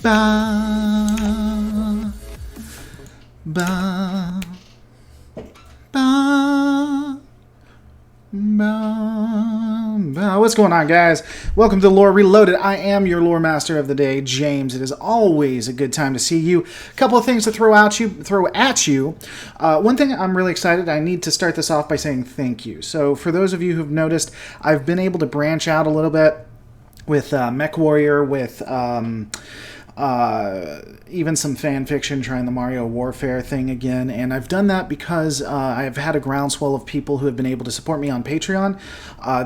Ba, ba, ba, ba, ba. What's going on, guys? Welcome to Lore Reloaded. I am your lore master of the day, James. It is always a good time to see you. A couple of things to throw at you. One thing I'm really excited. I need to start this off by saying thank you. So, for those of you who've noticed, I've been able to branch out a little bit with Mech Warrior, with even some fan fiction trying the Mario Warfare thing again, and I've done that because I've had a groundswell of people who have been able to support me on Patreon.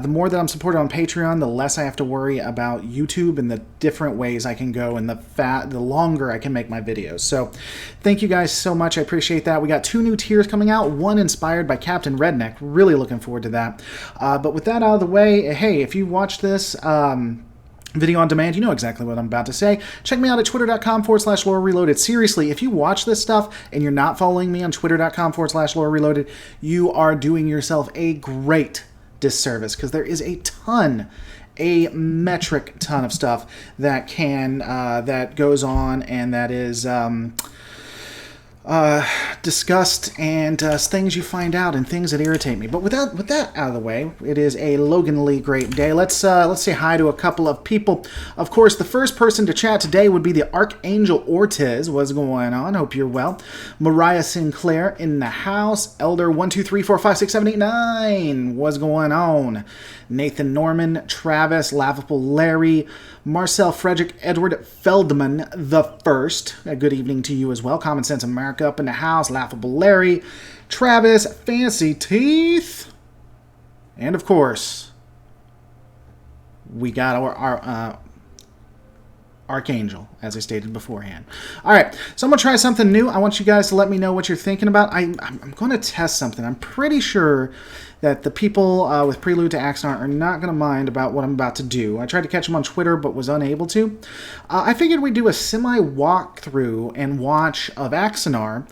The more that I'm supported on Patreon, the less I have to worry about YouTube and the different ways I can go, and the longer I can make my videos. So thank you guys so much. I appreciate that. We got 2 new tiers coming out, one inspired by Captain Redneck. Really looking forward to that. But with that out of the way, hey, if you watched this video on demand, you know exactly what I'm about to say. Check me out at twitter.com/lore reloaded. Seriously, if you watch this stuff and you're not following me on twitter.com/lore reloaded, you are doing yourself a great disservice, because there is a metric ton of stuff that that goes on, and that is discussed, and things you find out and things that irritate me. But with that out of the way, it is a loganly great day. Let's say hi to a couple of people. Of course, the first person to chat today would be the Archangel Ortiz. What's going on? Hope you're well. Mariah Sinclair in the house. Elder 123456789. What's going on? Nathan Norman, Travis, Laughable Larry, Marcel Frederick Edward Feldman the First. A good evening to you as well. Common Sense America up in the house. Laughable Larry, Travis, Fancy Teeth, and of course, we got our Archangel, as I stated beforehand. All right, so I'm going to try something new. I want you guys to let me know what you're thinking about. I'm going to test something. I'm pretty sure that the people with Prelude to Axanar are not going to mind about what I'm about to do. I tried to catch them on Twitter, but was unable to. I figured we'd do a semi-walkthrough and watch of Axanar,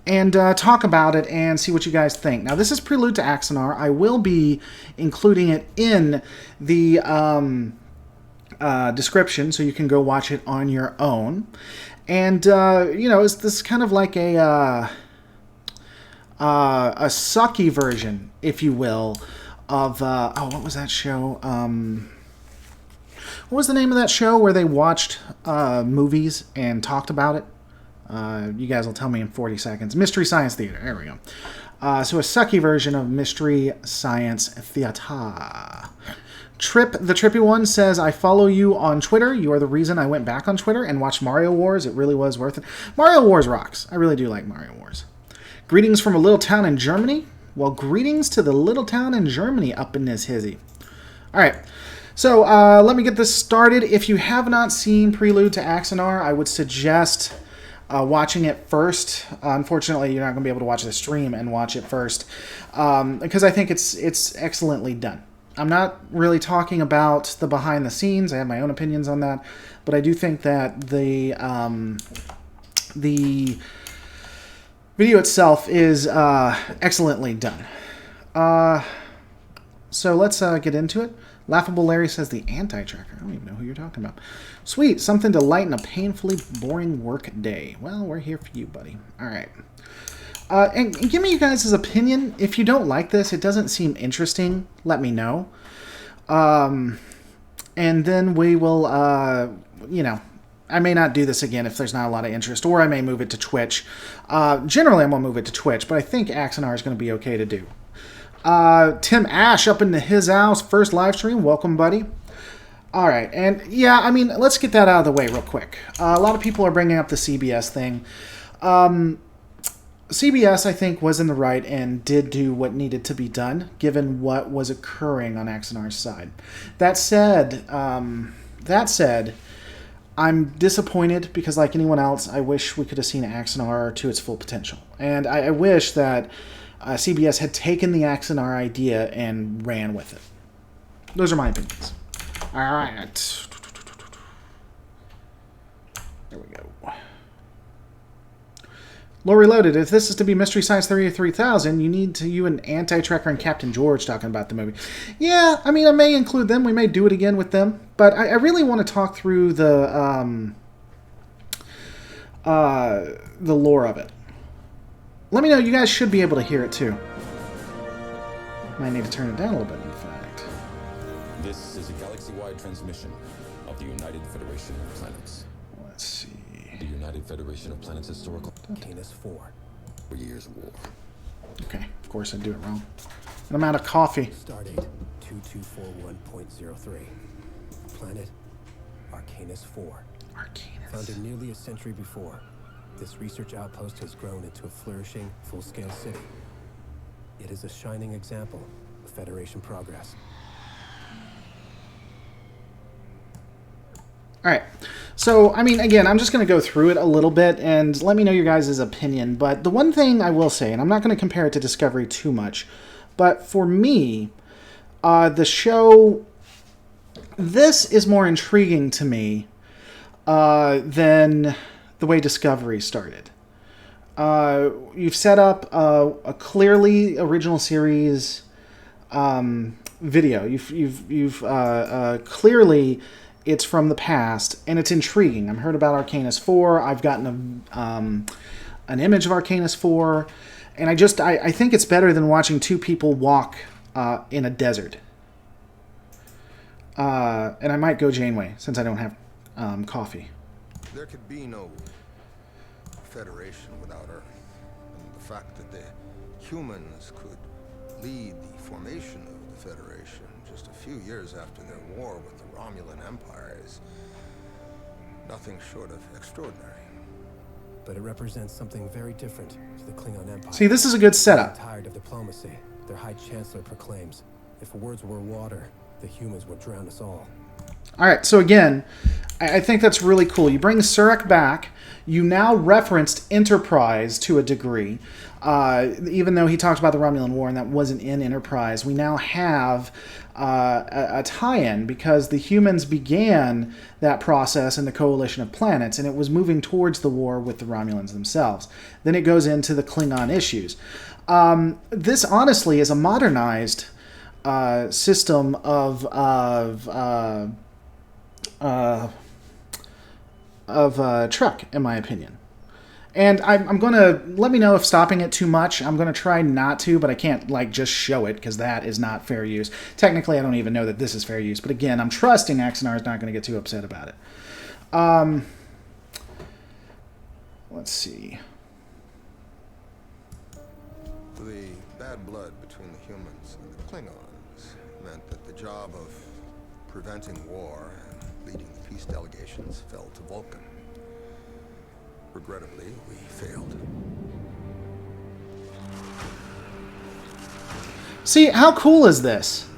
and talk about it and see what you guys think. Now, this is Prelude to Axanar. I will be including it in the description, so you can go watch it on your own. And is this kind of like a sucky version, if you will, of what was that show? What was the name of that show where they watched movies and talked about it? You guys will tell me in 40 seconds. Mystery Science Theater. There we go. So a sucky version of Mystery Science Theater. Trip, the Trippy One, says, I follow you on Twitter. You are the reason I went back on Twitter and watched Mario Wars. It really was worth it. Mario Wars rocks. I really do like Mario Wars. Greetings from a little town in Germany. Well, greetings to the little town in Germany up in this hizzy. All right. So let me get this started. If you have not seen Prelude to Axanar, I would suggest watching it first. Unfortunately, you're not going to be able to watch the stream and watch it first, because I think it's excellently done. I'm not really talking about the behind the scenes. I have my own opinions on that, but I do think that the video itself is excellently done. So let's get into it. Laughable Larry says the anti-tracker. I don't even know who you're talking about. Sweet, something to lighten a painfully boring work day. Well, we're here for you, buddy. All right. And give me you guys' opinion. If you don't like this, it doesn't seem interesting, let me know. And then we will, I may not do this again if there's not a lot of interest, or I may move it to Twitch. Generally, I'm going to move it to Twitch, but I think Axanar is going to be okay to do. Tim Ash up into his house, first live stream. Welcome, buddy. All right, and yeah, I mean, let's get that out of the way real quick. A lot of people are bringing up the CBS thing. CBS, I think, was in the right and did do what needed to be done, given what was occurring on Axanar's side. That said, I'm disappointed because, like anyone else, I wish we could have seen Axanar to its full potential. And I wish that CBS had taken the Axanar idea and ran with it. Those are my opinions. All right. There we go. Lore Reloaded, if this is to be Mystery Science Theater 3000, you need you and Anti-Tracker and Captain George talking about the movie. Yeah, I mean, I may include them. We may do it again with them. But I really want to talk through the the lore of it. Let me know. You guys should be able to hear it too. Might need to turn it down a little bit, in fact. This is a galaxy-wide transmission of the United Federation of Planets. Let's see. The United Federation of Planets Historical Canis 4 Years War. Okay, of course I do it wrong. And I'm out of coffee. Stardate 2241.03. Planet Arcanus 4. Arcanus. Founded nearly a century before, this research outpost has grown into a flourishing, full-scale city. It is a shining example of Federation progress. All right. So, I mean, again, I'm just going to go through it a little bit and let me know your guys' opinion. But the one thing I will say, and I'm not going to compare it to Discovery too much, but for me, the show, this is more intriguing to me than the way Discovery started. You've set up a clearly original series video. You've clearly it's from the past and it's intriguing. I've heard about Arcanus 4. I've gotten an image of Arcanus 4, and I think it's better than watching two people walk in a desert. And I might go Janeway since I don't have coffee. There could be no Federation without Earth. And the fact that the humans could lead the formation of the Federation just a few years after their war with the Romulan Empire is nothing short of extraordinary. But it represents something very different to the Klingon Empire. See, this is a good setup. Tired of diplomacy, their High Chancellor proclaims, if words were water, the humans would drown us all. All right, so again, I think that's really cool. You bring Surak back. You now referenced Enterprise to a degree. Even though he talked about the Romulan War and that wasn't in Enterprise, we now have a tie-in because the humans began that process in the Coalition of Planets, and it was moving towards the war with the Romulans themselves. Then it goes into the Klingon issues. This honestly is a modernized system of Trek, in my opinion. And I'm going to, let me know if stopping it too much. I'm going to try not to, but I can't, just show it, because that is not fair use. Technically, I don't even know that this is fair use. But again, I'm trusting Axanar is not going to get too upset about it. Let's see. The bad blood between the humans and the Klingons meant that the job of preventing war and leading the peace delegations fell to Vulcan. Regrettably, we failed. See, how cool is this?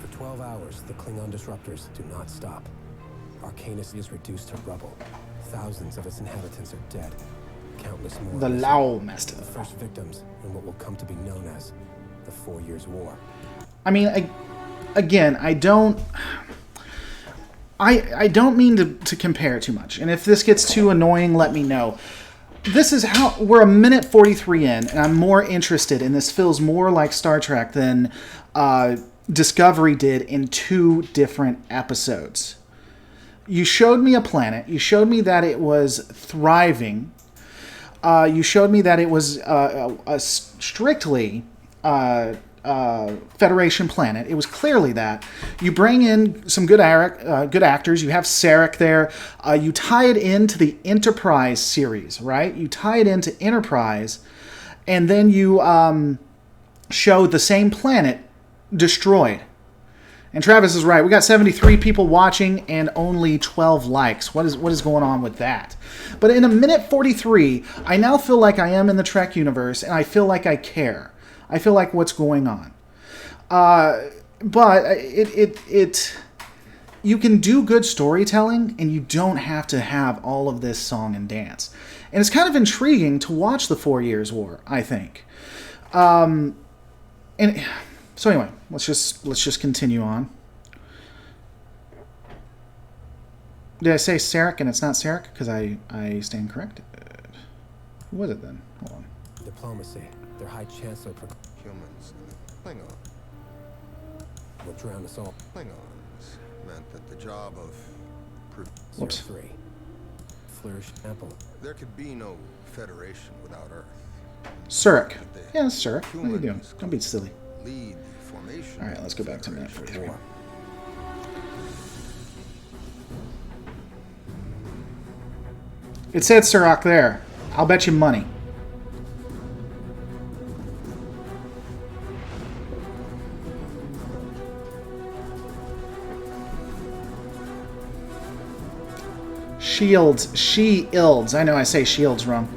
For 12 hours, the Klingon disruptors do not stop. Arcanus is reduced to rubble. Thousands of its inhabitants are dead. Countless more. The Lao Master. The first victims in what will come to be known as the 4 Years' War. I mean, again, I don't mean to compare too much. And if this gets too annoying, let me know. This is how we're a minute 43 in, and I'm more interested, and this feels more like Star Trek than Discovery did in 2 different episodes. You showed me a planet. You showed me that it was thriving. You showed me that it was a strictly Federation planet. It was clearly that. You bring in some good actors. You have Sarek there. You tie it into the Enterprise series, right? You tie it into Enterprise, and then you show the same planet destroyed. And Travis is right. We got 73 people watching and only 12 likes. What is going on with that? But in a minute 43, I now feel like I am in the Trek universe, and I feel like I care. I feel like what's going on. But you can do good storytelling, and you don't have to have all of this song and dance. And it's kind of intriguing to watch the 4 Years' War, I think. So anyway, let's just continue on. Did I say Sarek and it's not Sarek? Because I stand corrected. Who was it then? Hold on. Diplomacy. Their High Chancellor Humans and Klingons. will drown us all. Klingons meant that the job of Whoops. 03. Flourish ample. There could be no Federation without Earth. Surik. That the Yeah, Surik. What are you doing? humans Don't be silly. lead the formation. All right, let's go back to map 43. War. It said Surak there. I'll bet you money. Shields. Shields. I know I say shields wrong.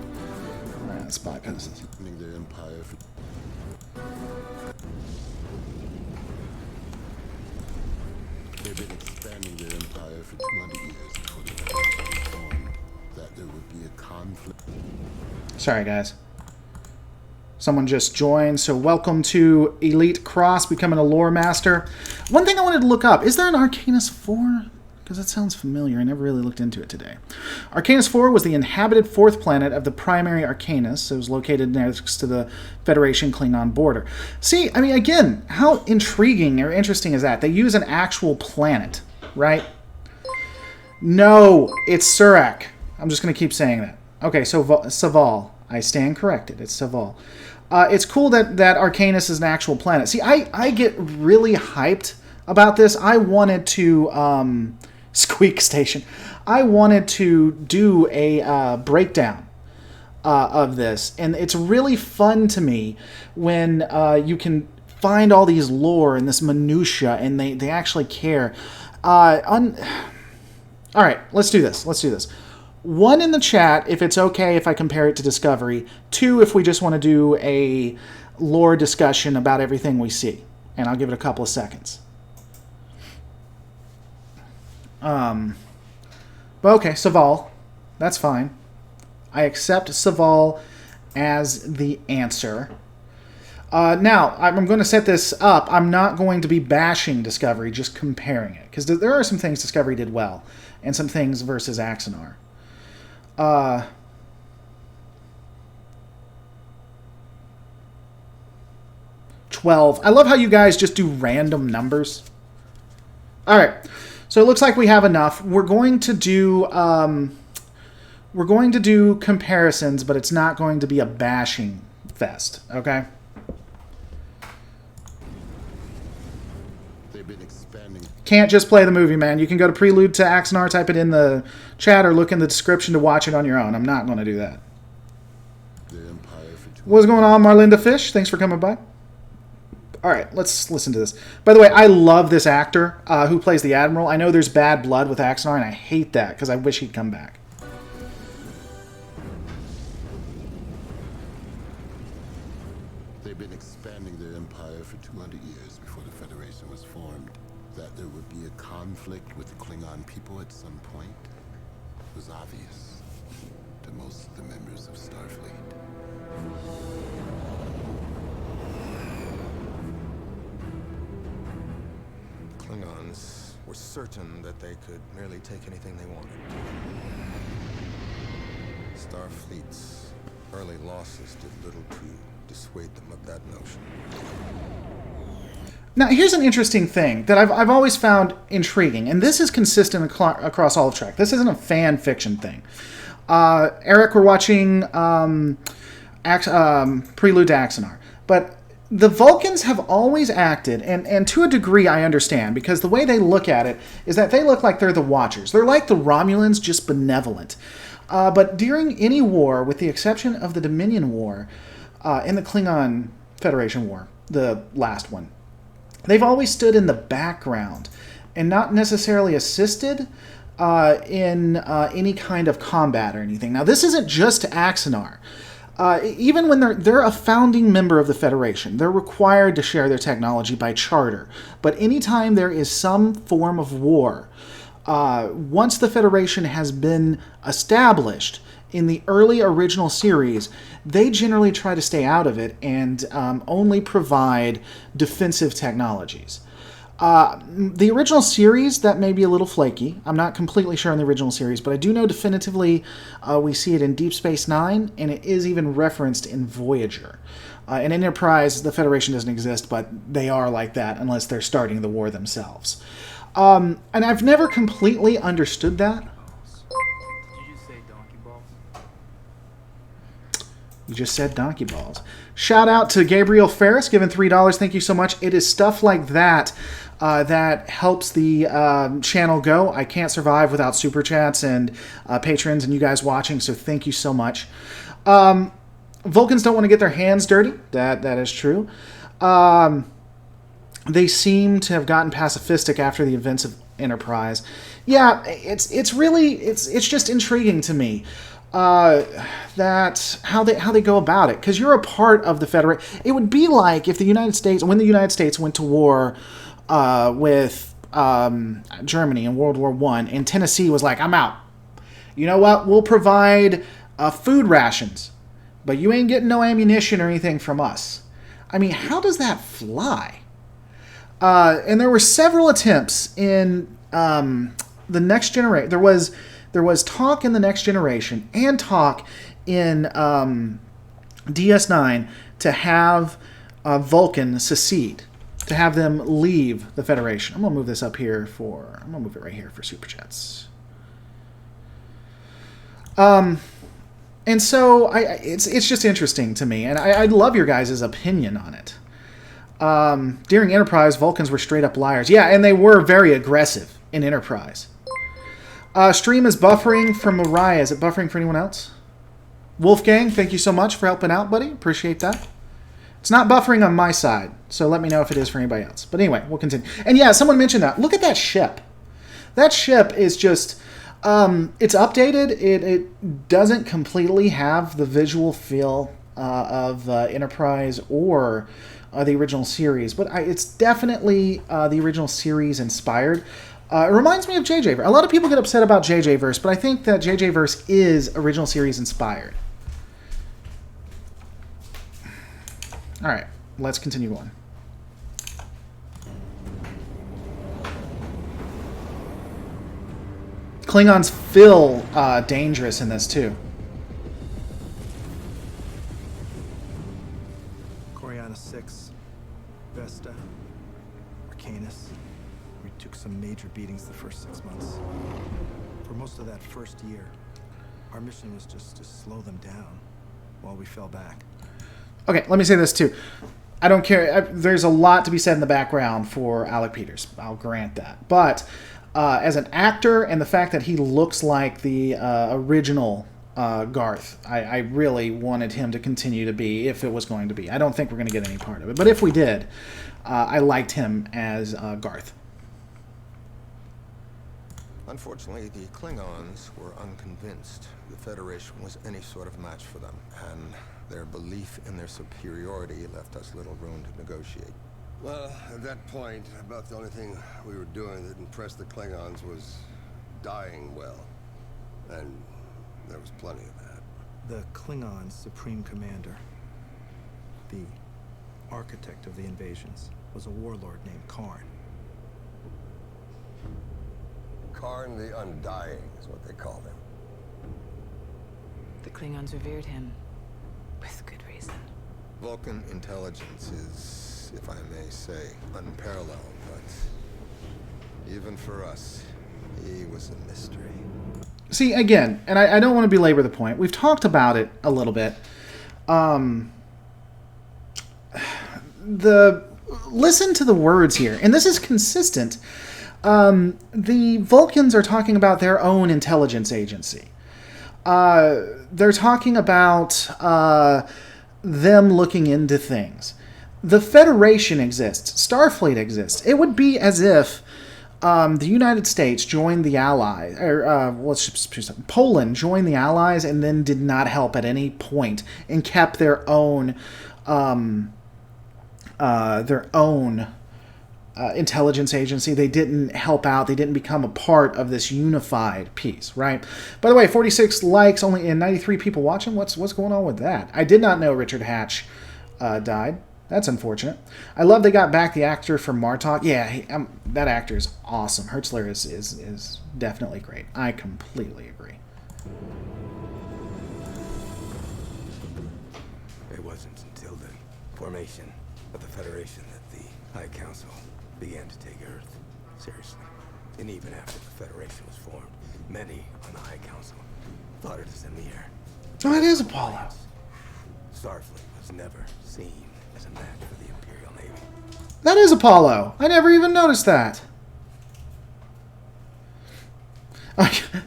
Alright, let's bypass this. Their empire for they've been expanding their empire for 200 years before the Federation formed. That there would be a conflict. Sorry, guys. Someone just joined, so welcome to Elite Cross, becoming a lore master. One thing I wanted to look up, is there an Arcanus 4? Because that sounds familiar. I never really looked into it today. Arcanus 4 was the inhabited fourth planet of the primary Arcanus. It was located next to the Federation Klingon border. See, I mean, again, how intriguing or interesting is that? They use an actual planet, right? No, it's Surak. I'm just going to keep saying that. Okay, so Saval. I stand corrected. It's Saval. It's cool that Arcanus is an actual planet. See, I get really hyped about this. I wanted to... Squeak Station. I wanted to do a breakdown of this, and it's really fun to me when you can find all these lore and this minutia, and they actually care. All right, let's do this. Let's do this. 1 in the chat if it's okay if I compare it to Discovery. 2 if we just want to do a lore discussion about everything we see, and I'll give it a couple of seconds. But okay, Saval. That's fine. I accept Saval as the answer. Now, I'm going to set this up. I'm not going to be bashing Discovery, just comparing it. Because there are some things Discovery did well, and some things versus Axanar. 12. I love how you guys just do random numbers. All right. So it looks like we have enough. We're going to do comparisons, but it's not going to be a bashing fest, okay? They've been expanding. Can't just play the movie, man. You can go to Prelude to Axanar, type it in the chat, or look in the description to watch it on your own. I'm not going to do that. Their empire for What's going on, Marlinda Fish? Thanks for coming by. All right, let's listen to this. By the way, I love this actor who plays the Admiral. I know there's bad blood with Axanar, and I hate that because I wish he'd come back. They've been expanding their empire for 200 years before the Federation was formed. That there would be a conflict with the Klingon people at some point was obvious to most of the members of Starfleet. Klingons were certain that they could merely take anything they wanted. Starfleet's early losses did little to dissuade them of that notion. Now, here's an interesting thing that I've always found intriguing, and this is consistent across all of Trek. This isn't a fan fiction thing. Eric, we're watching Prelude to Axanar, but the Vulcans have always acted, and to a degree I understand, because the way they look at it is that they look like they're the Watchers. They're like the Romulans, just benevolent. But during any war, with the exception of the Dominion War and the Klingon Federation War, the last one, they've always stood in the background and not necessarily assisted in any kind of combat or anything. Now, this isn't just Axanar. Even when they're a founding member of the Federation, they're required to share their technology by charter. But anytime there is some form of war, once the Federation has been established in the early original series, they generally try to stay out of it and only provide defensive technologies. The original series, that may be a little flaky. I'm not completely sure on the original series, but I do know definitively we see it in Deep Space Nine, and it is even referenced in Voyager. In Enterprise, the Federation doesn't exist, but they are like that unless they're starting the war themselves. And I've never completely understood that. Did you just say donkey balls? You just said donkey balls. Shout out to Gabriel Ferris, giving $3. Thank you so much. It is stuff like that that helps the channel go. I can't survive without super chats and patrons and you guys watching, so thank you so much. Vulcans don't want to get their hands dirty. That is true. They seem to have gotten pacifistic after the events of Enterprise. Yeah, it's just intriguing to me. That how they go about it, because you're a part of the Federation. It would be like if the United States, when the United States went to war with Germany in World War I, and Tennessee was like, I'm out. You know what? We'll provide food rations, but you ain't getting no ammunition or anything from us. I mean, how does that fly? And there were several attempts in the Next Generation. There was talk in the Next Generation and talk in DS9 to have Vulcan secede, to have them leave the Federation. I'm gonna move this up here I'm gonna move it right here for super chats. And so it's just interesting to me, and I'd love your guys' opinion on it. During Enterprise, Vulcans were straight up liars. Yeah, and they were very aggressive in Enterprise. Stream is buffering from Mariah. Is it buffering for anyone else? Wolfgang, thank you so much for helping out, buddy. Appreciate that. It's not buffering on my side, so let me know if it is for anybody else. But anyway, we'll continue. And yeah, someone mentioned that. Look at that ship. That ship is just... it's updated. It doesn't completely have the visual feel of Enterprise or the original series, but it's definitely the original series inspired. It reminds me of JJ Verse. A lot of people get upset about JJ Verse, but I think that JJ Verse is original series inspired. All right, let's continue on. Klingons feel dangerous in this too. Coriana 6, Vesta, Arcanus. We took some major beatings the first 6 months. For most of that first year, our mission was just to slow them down while we fell back. Okay, let me say this too. I don't care. There's a lot to be said in the background for Alec Peters. I'll grant that. But as an actor, and the fact that he looks like the original Garth, I really wanted him to continue to be, if it was going to be. I don't think we're going to get any part of it. But if we did, I liked him as Garth. Unfortunately, the Klingons were unconvinced the Federation was any sort of match for them, and their belief in their superiority left us little room to negotiate. Well, at that point, about the only thing we were doing that impressed the Klingons was dying well. And there was plenty of that. The Klingon Supreme Commander, the architect of the invasions, was a warlord named Karn. Karn the Undying is what they called him. The Klingons revered him, with good reason. Vulcan intelligence is, if I may say, unparalleled, but even for us, he was a mystery. See, again, and I don't want to belabor the point. We've talked about it a little bit. Listen to the words here, and this is consistent. The Vulcans are talking about their own intelligence agency. They're talking about them looking into things. The Federation exists. Starfleet exists. It would be as if the United States joined the Allies, or Poland joined the Allies and then did not help at any point and kept their own intelligence agency. They didn't help out. They didn't become a part of this unified piece, right? By the way, 46 likes only and 93 people watching. What's going on with that? I did not know Richard Hatch died. That's unfortunate. I love they got back the actor from Martok. Yeah, that actor is awesome. Hertzler is definitely great. I completely agree. It wasn't until the formation of the Federation that the High Council began to take Earth seriously. And even after the Federation was formed, many on the High Council thought it was in the air. Oh, it is Apollo. Starfleet was never seen as a match for the Imperial Navy. That is Apollo. I never even noticed that.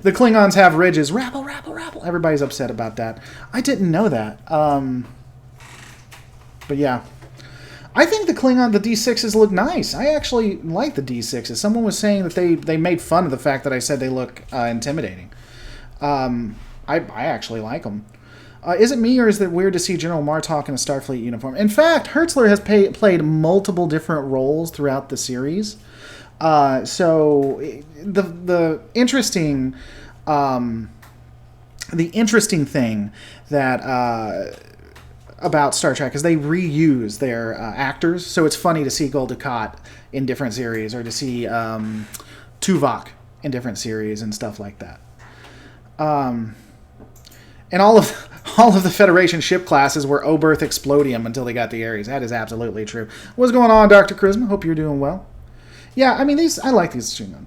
The Klingons have ridges. Rabble, rabble, rabble. Everybody's upset about that. I didn't know that. But yeah. I think the D6s look nice. I actually like the D6s. Someone was saying that they made fun of the fact that I said they look intimidating. I actually like them. Is it me, or is it weird to see General Martok in a Starfleet uniform? In fact, Hertzler has played multiple different roles throughout the series. So the interesting thing that about Star Trek is they reuse their actors. So it's funny to see Gul Dukat in different series, or to see Tuvok in different series and stuff like that. And all of the Federation ship classes were Oberth Explodium until they got the Ares. That is absolutely true. What's going on, Dr. Charisma? Hope you're doing well. Yeah, I mean, I like these Klingon.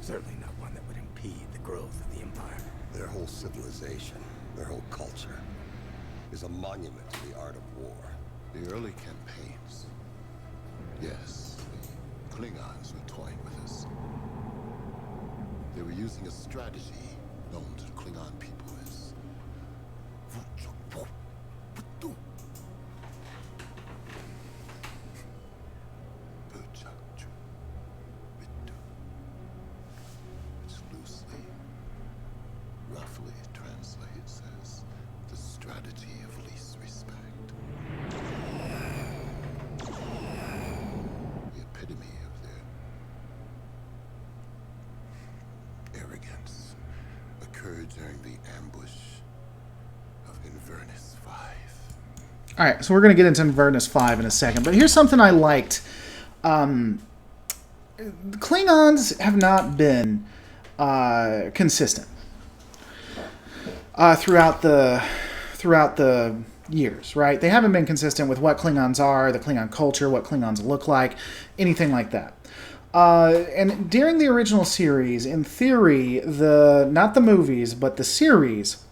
Certainly not one that would impede the growth of the Empire. Their whole civilization, their whole culture, is a monument to the art of war. The early campaigns. Yes, the Klingons were toying with us. They were using a strategy known to the Klingon people as which loosely, roughly translates as the strategy of least respect. The epitome of their arrogance occurred during the ambush of Inverness 5. All right, so we're going to get into Inverness 5 in a second, but here's something I liked. Klingons have not been consistent throughout the years, right? They haven't been consistent with what Klingons are, the Klingon culture, what Klingons look like, anything like that. And during the original series, in theory, not the movies, but the series,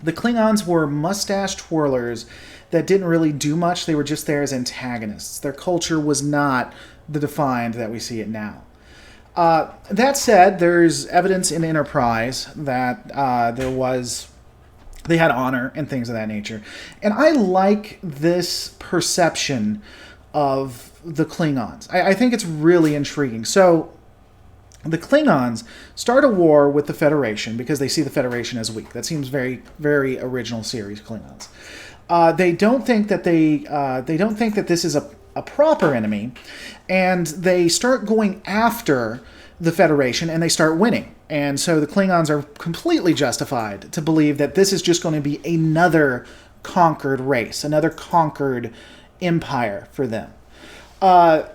the Klingons were mustache twirlers that didn't really do much. They were just there as antagonists. Their culture was not the defined that we see it now. That said, there's evidence in Enterprise that they had honor and things of that nature. And I like this perception of the Klingons. I think it's really intriguing. So the Klingons start a war with the Federation because they see the Federation as weak. That seems very, very original series Klingons. They don't think that this is a proper enemy, and they start going after the Federation, and they start winning. And so the Klingons are completely justified to believe that this is just going to be another conquered race, another conquered empire for them. And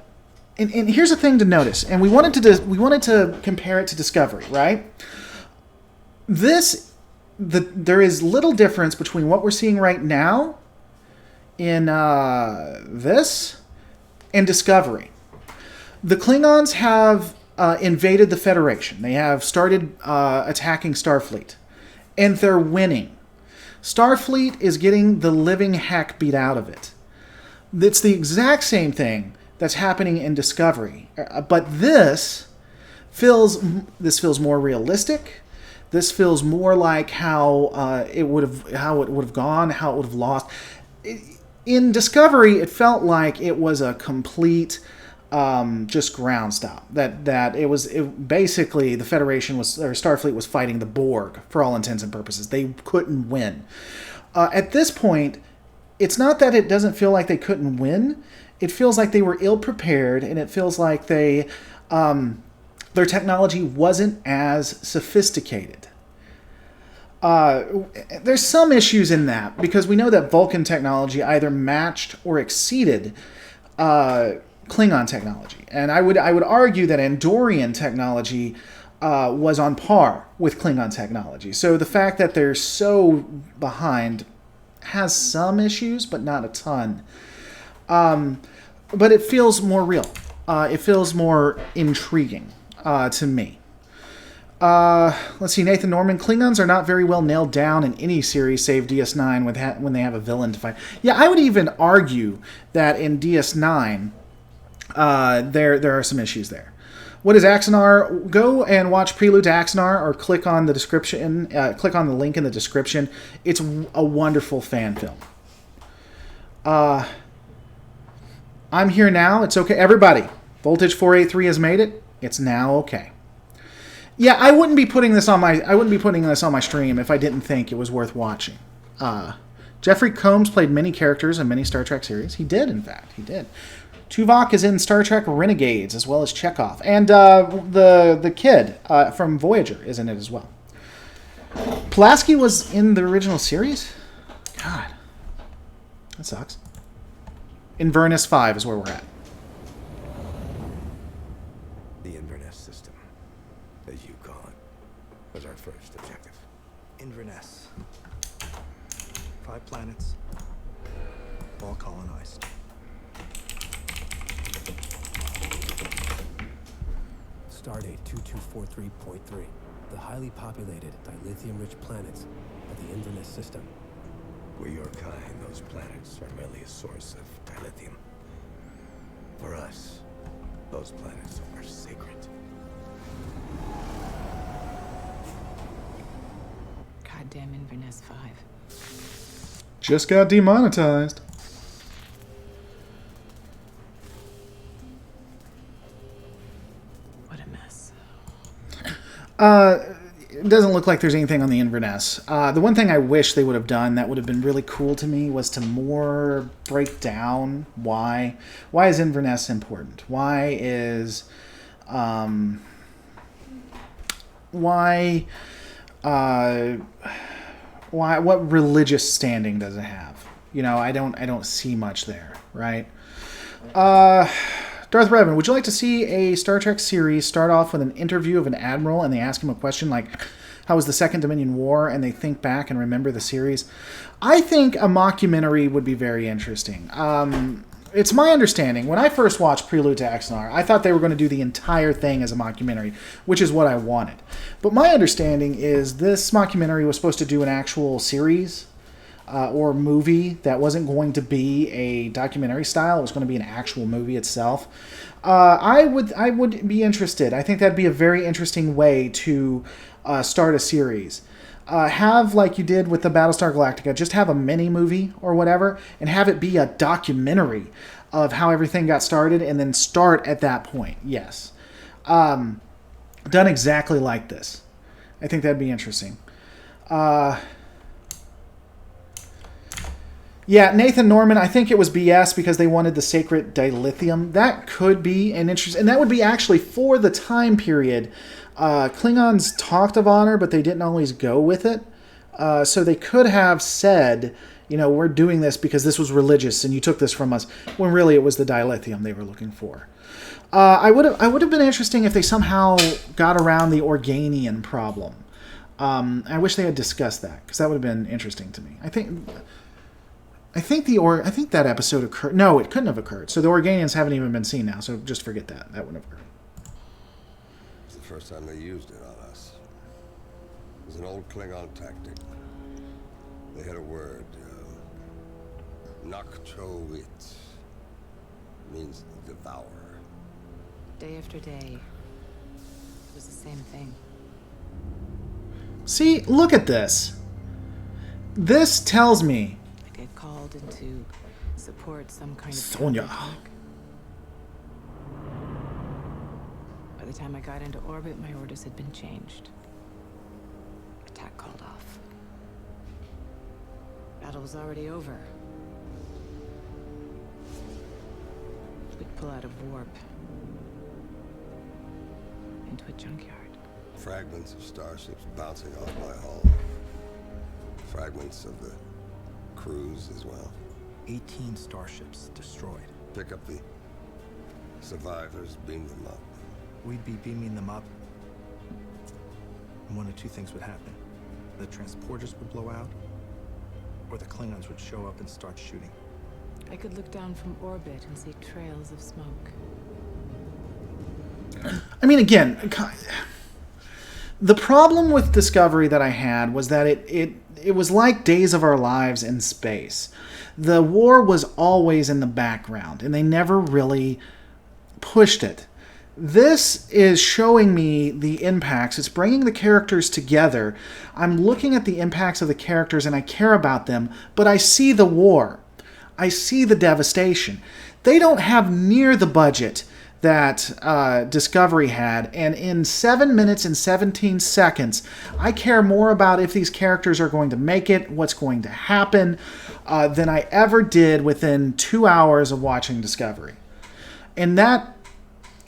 here's a thing to notice, and we wanted to compare it to Discovery, right? There is little difference between what we're seeing right now in this and Discovery. The Klingons have invaded the Federation. They have started attacking Starfleet, and they're winning. Starfleet is getting the living heck beat out of it. It's the exact same thing that's happening in Discovery, but this feels more realistic. This feels more like how it would have gone, how it would have lost. In Discovery, it felt like it was a complete just ground stop. That basically the Federation Starfleet was fighting the Borg for all intents and purposes. They couldn't win. At this point, it's not that it doesn't feel like they couldn't win. It feels like they were ill prepared, and it feels like their technology wasn't as sophisticated. There's some issues in that, because we know that Vulcan technology either matched or exceeded Klingon technology. And I would argue that Andorian technology was on par with Klingon technology. So the fact that they're so behind has some issues, but not a ton. But it feels more real. It feels more intriguing to me. Let's see, Nathan Norman. Klingons are not very well nailed down in any series save DS9 when they have a villain to fight. Yeah, I would even argue that in DS9, there are some issues there. What is Axanar? Go and watch Prelude to Axanar, or click on the description. Click on the link in the description. It's a wonderful fan film. I'm here now. It's okay, everybody. Voltage 483 has made it. It's now okay. Yeah, I wouldn't be putting this on my stream if I didn't think it was worth watching. Jeffrey Combs played many characters in many Star Trek series. He did, in fact, he did. Tuvok is in Star Trek Renegades as well as Chekhov, and the kid from Voyager is in it as well. Pulaski was in the original series. God, that sucks. Inverness 5 is where we're at. The Inverness system, as you call it, was our first objective. Inverness. 5 planets, all colonized. Stardate 2243.3, the highly populated dilithium-rich planets of the Inverness system. For your kind, those planets are merely a source of dilithium. For us, those planets are sacred. Goddamn Inverness 5. Just got demonetized. What a mess. It doesn't look like there's anything on the Inverness. The one thing I wish they would have done that would have been really cool to me was to more break down why is Inverness important? What religious standing does it have? You know, I don't see much there, right? Darth Revan, would you like to see a Star Trek series start off with an interview of an admiral and they ask him a question like, how was the Second Dominion War? And they think back and remember the series. I think a mockumentary would be very interesting. It's my understanding, when I first watched Prelude to Axanar, I thought they were going to do the entire thing as a mockumentary, which is what I wanted. But my understanding is this mockumentary was supposed to do an actual series or movie that wasn't going to be a documentary style. It was going to be an actual movie itself. I would be interested. I think that'd be a very interesting way to start a series. Have, like you did with the Battlestar Galactica, just have a mini movie or whatever, and have it be a documentary of how everything got started, and then start at that point. Yes. Done exactly like this. I think that'd be interesting. Yeah, Nathan Norman, I think it was BS because they wanted the sacred dilithium. That could be an interest, and that would be actually for the time period. Klingons talked of honor, but they didn't always go with it. So they could have said, you know, we're doing this because this was religious and you took this from us, when really it was the dilithium they were looking for. I would have been interesting if they somehow got around the Organian problem. I wish they had discussed that, because that would have been interesting to me. I think that episode occurred. No, it couldn't have occurred. So the Organians haven't even been seen now. So just forget that. That wouldn't have occurred. It's the first time they used it on us. It was an old Klingon tactic. They had a word, Nakchovit. Means devour. Day after day, it was the same thing. See, look at this. This tells me. I get called in to support some kind of Sonya. attack. By the time I got into orbit, my orders had been changed. Attack called off. Battle was already over. We'd pull out of warp into a junkyard. Fragments of starships bouncing off my hull. Fragments of the crews as well. 18 starships destroyed. Pick up the survivors, beam them up. We'd be beaming them up, and one of two things would happen. The transporters would blow out, or the Klingons would show up and start shooting. I could look down from orbit and see trails of smoke. I mean, again, The problem with Discovery that I had was that it was like Days of Our Lives in space. The war was always in the background, and they never really pushed it. This is showing me the impacts. It's bringing the characters together. I'm looking at the impacts of the characters, and I care about them, but I see the war. I see the devastation. They don't have near the budget that Discovery had, and in 7 minutes and 17 seconds, I care more about if these characters are going to make it, what's going to happen, than I ever did within 2 hours of watching Discovery. And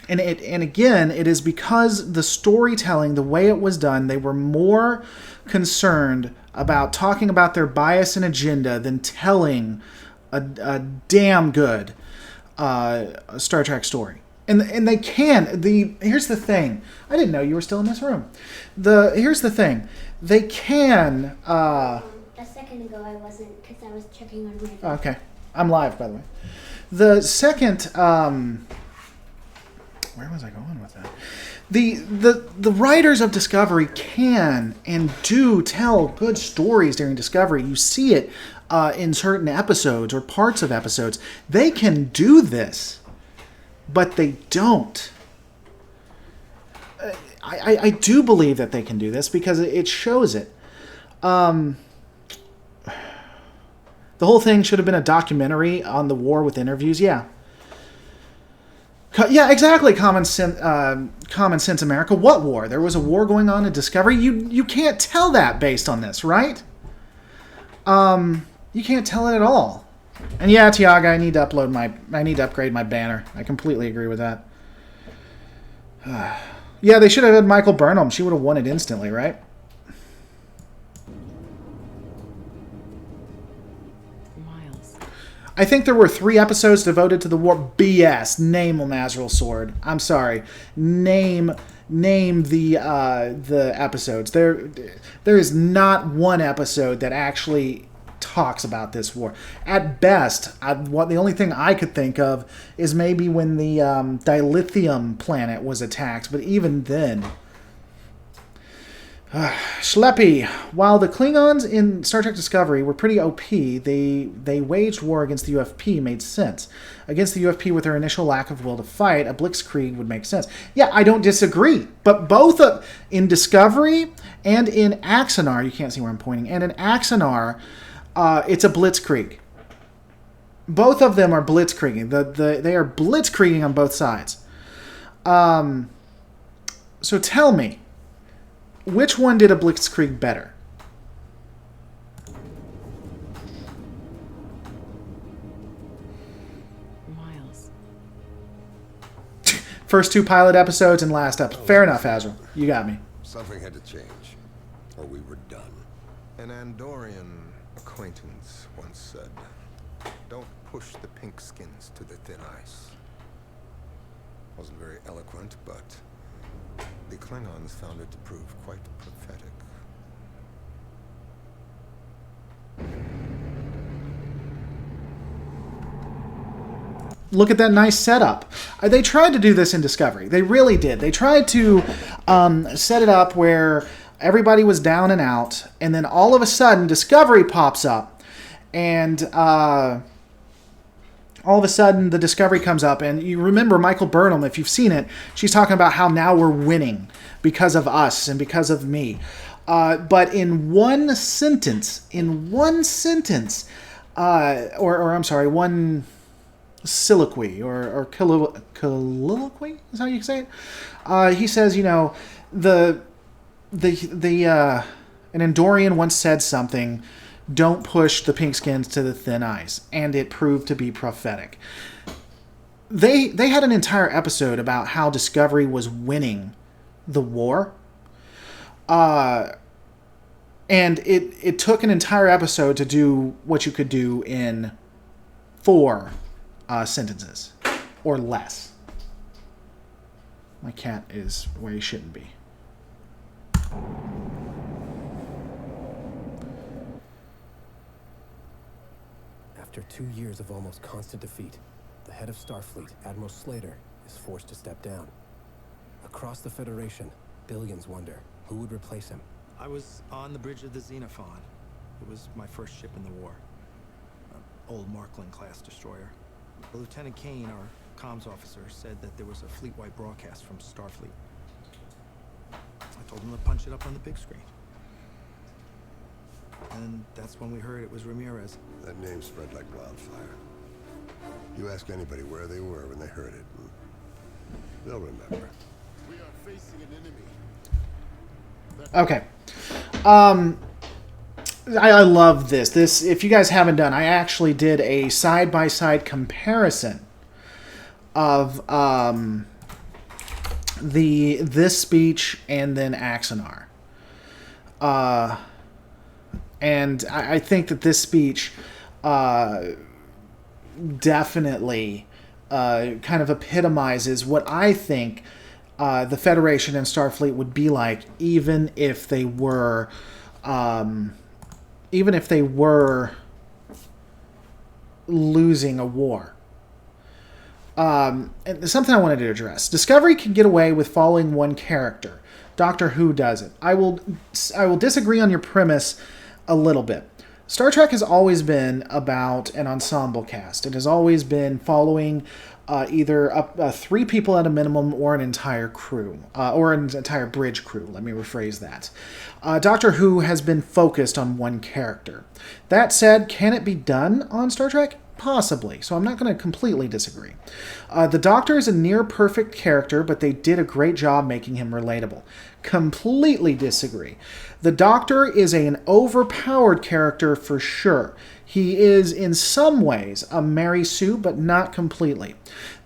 again, it is because the storytelling, the way it was done, they were more concerned about talking about their bias and agenda than telling a damn good Star Trek story. And they can. Here's the thing. I didn't know you were still in this room. Here's the thing. They can. A second ago I wasn't, because I was checking on my phone. Okay. I'm live, by the way. The second. Where was I going with that? The writers of Discovery can and do tell good stories during Discovery. You see it in certain episodes or parts of episodes. They can do this, but they don't. I do believe that they can do this because it shows it. The whole thing should have been a documentary on the war with interviews. Yeah. Yeah, exactly. Common sense, America. What war? There was a war going on in Discovery. You can't tell that based on this, right? You can't tell it at all. And yeah, Tiaga, I need to upgrade my banner. I completely agree with that. Yeah, they should have had Michael Burnham. She would have won it instantly, right? Miles. I think there were 3 episodes devoted to the war. BS. Name Mazril Sword. I'm sorry. Name the episodes. There is not one episode that actually talks about this war. At best, the only thing I could think of is maybe when the dilithium planet was attacked. But even then, Schleppy. While the Klingons in Star Trek Discovery were pretty OP, they waged war against the UFP made sense. Against the UFP with their initial lack of will to fight, a blitzkrieg would make sense. Yeah, I don't disagree. But both in Discovery and in Axanar, you can't see where I'm pointing, and in Axanar, it's a blitzkrieg. Both of them are blitzkrieging. They are blitzkrieging on both sides. So tell me, which one did a blitzkrieg better? Miles. First 2 pilot episodes and last episode. Fair enough, Azrael. You got me. Something had to change, or we were done. An Andorian acquaintance once said, "Don't push the pink skins to the thin ice." Wasn't very eloquent, but the Klingons found it to prove quite prophetic. Look at that nice setup. They tried to do this in Discovery. They really did. They tried to set it up where everybody was down and out, and then all of a sudden Discovery pops up, and all of a sudden the Discovery comes up, and you remember Michael Burnham, if you've seen it, she's talking about how now we're winning because of us and because of me. But in one sentence, one soliloquy or colloquy is how you say it. He says, an Andorian once said something, "Don't push the pink skins to the thin ice," and it proved to be prophetic. They had an entire episode about how Discovery was winning the war. And it took an entire episode to do what you could do in 4 sentences or less. My cat is where he shouldn't be. After 2 years of almost constant defeat, the head of Starfleet, Admiral Slater, is forced to step down. Across the Federation, billions wonder, Who would replace him? I was on the bridge of the Xenophon. It was my first ship in the war. An old Markland-class destroyer. Lieutenant Kane, our comms officer, said that there was a fleet-wide broadcast from Starfleet. I told him to punch it up on the big screen. And that's when we heard it was Ramirez. That name spread like wildfire. You ask anybody where they were when they heard it, and they'll remember. We are facing an enemy. Okay. I love this. This, if you guys haven't done, I actually did a side-by-side comparison of this speech and then Axanar. And I think that this speech definitely kind of epitomizes what I think the Federation and Starfleet would be like, even if they were losing a war. And something I wanted to address. Discovery can get away with following one character. Doctor Who doesn't. I will disagree on your premise a little bit. Star Trek has always been about an ensemble cast. It has always been following either three people at a minimum or an entire crew, or an entire bridge crew. Let me rephrase that. Doctor Who has been focused on one character. That said, can it be done on Star Trek? Possibly, so I'm not going to completely disagree. The Doctor is a near-perfect character, but they did a great job making him relatable. Completely disagree. The Doctor is an overpowered character for sure. He is, in some ways, a Mary Sue, but not completely.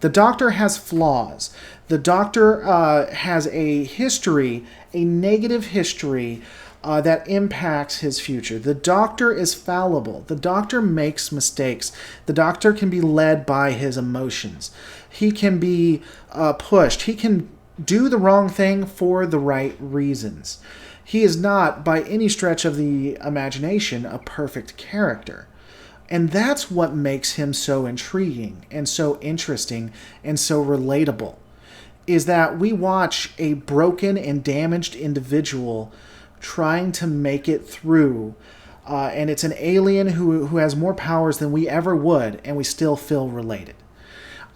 The Doctor has flaws. The Doctor has a history, a negative history, that impacts his future. The Doctor is fallible. The Doctor makes mistakes. The Doctor can be led by his emotions. He can be pushed. He can do the wrong thing for the right reasons. He is not, by any stretch of the imagination, a perfect character. And that's what makes him so intriguing and so interesting and so relatable, is that we watch a broken and damaged individual trying to make it through, and it's an alien who has more powers than we ever would, and we still feel related.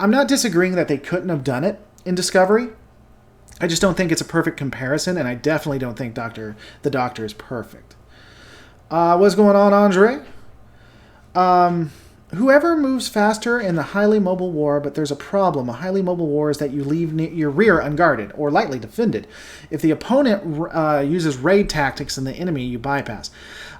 I'm not disagreeing that they couldn't have done it in Discovery. I just don't think it's a perfect comparison, and I definitely don't think the Doctor is perfect. What's going on, Andre? Whoever moves faster in the highly mobile war, but there's a problem. A highly mobile war is that you leave your rear unguarded or lightly defended. If the opponent uses raid tactics and the enemy, you bypass.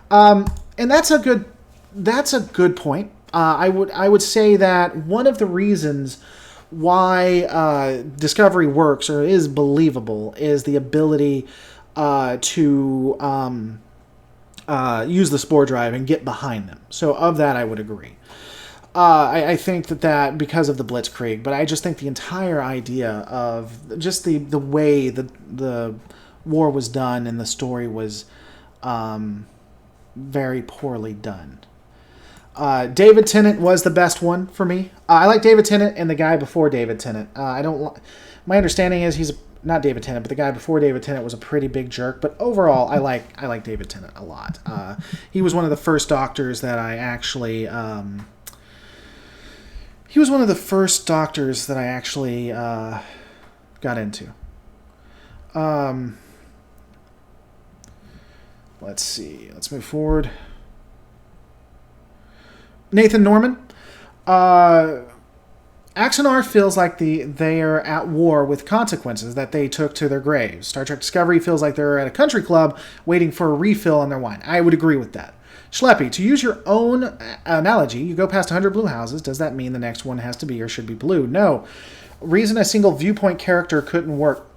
And that's a good point. I would say that one of the reasons why Discovery works or is believable is the ability to use the spore drive and get behind them. So of that, I would agree. I think that because of the Blitzkrieg, but I just think the entire idea of just the way the war was done and the story was very poorly done. David Tennant was the best one for me. I like David Tennant and the guy before David Tennant. My understanding is he's not David Tennant, but the guy before David Tennant was a pretty big jerk. But overall, I like David Tennant a lot. He was one of the first Doctors that I actually. He was one of the first Doctors that I actually got into. Let's see. Let's move forward. Nathan Norman. Axanar feels like they are at war with consequences that they took to their graves. Star Trek Discovery feels like they're at a country club waiting for a refill on their wine. I would agree with that. Schleppy, to use your own analogy, you go past 100 blue houses. Does that mean the next one has to be or should be blue? No. Reason a single viewpoint character couldn't work.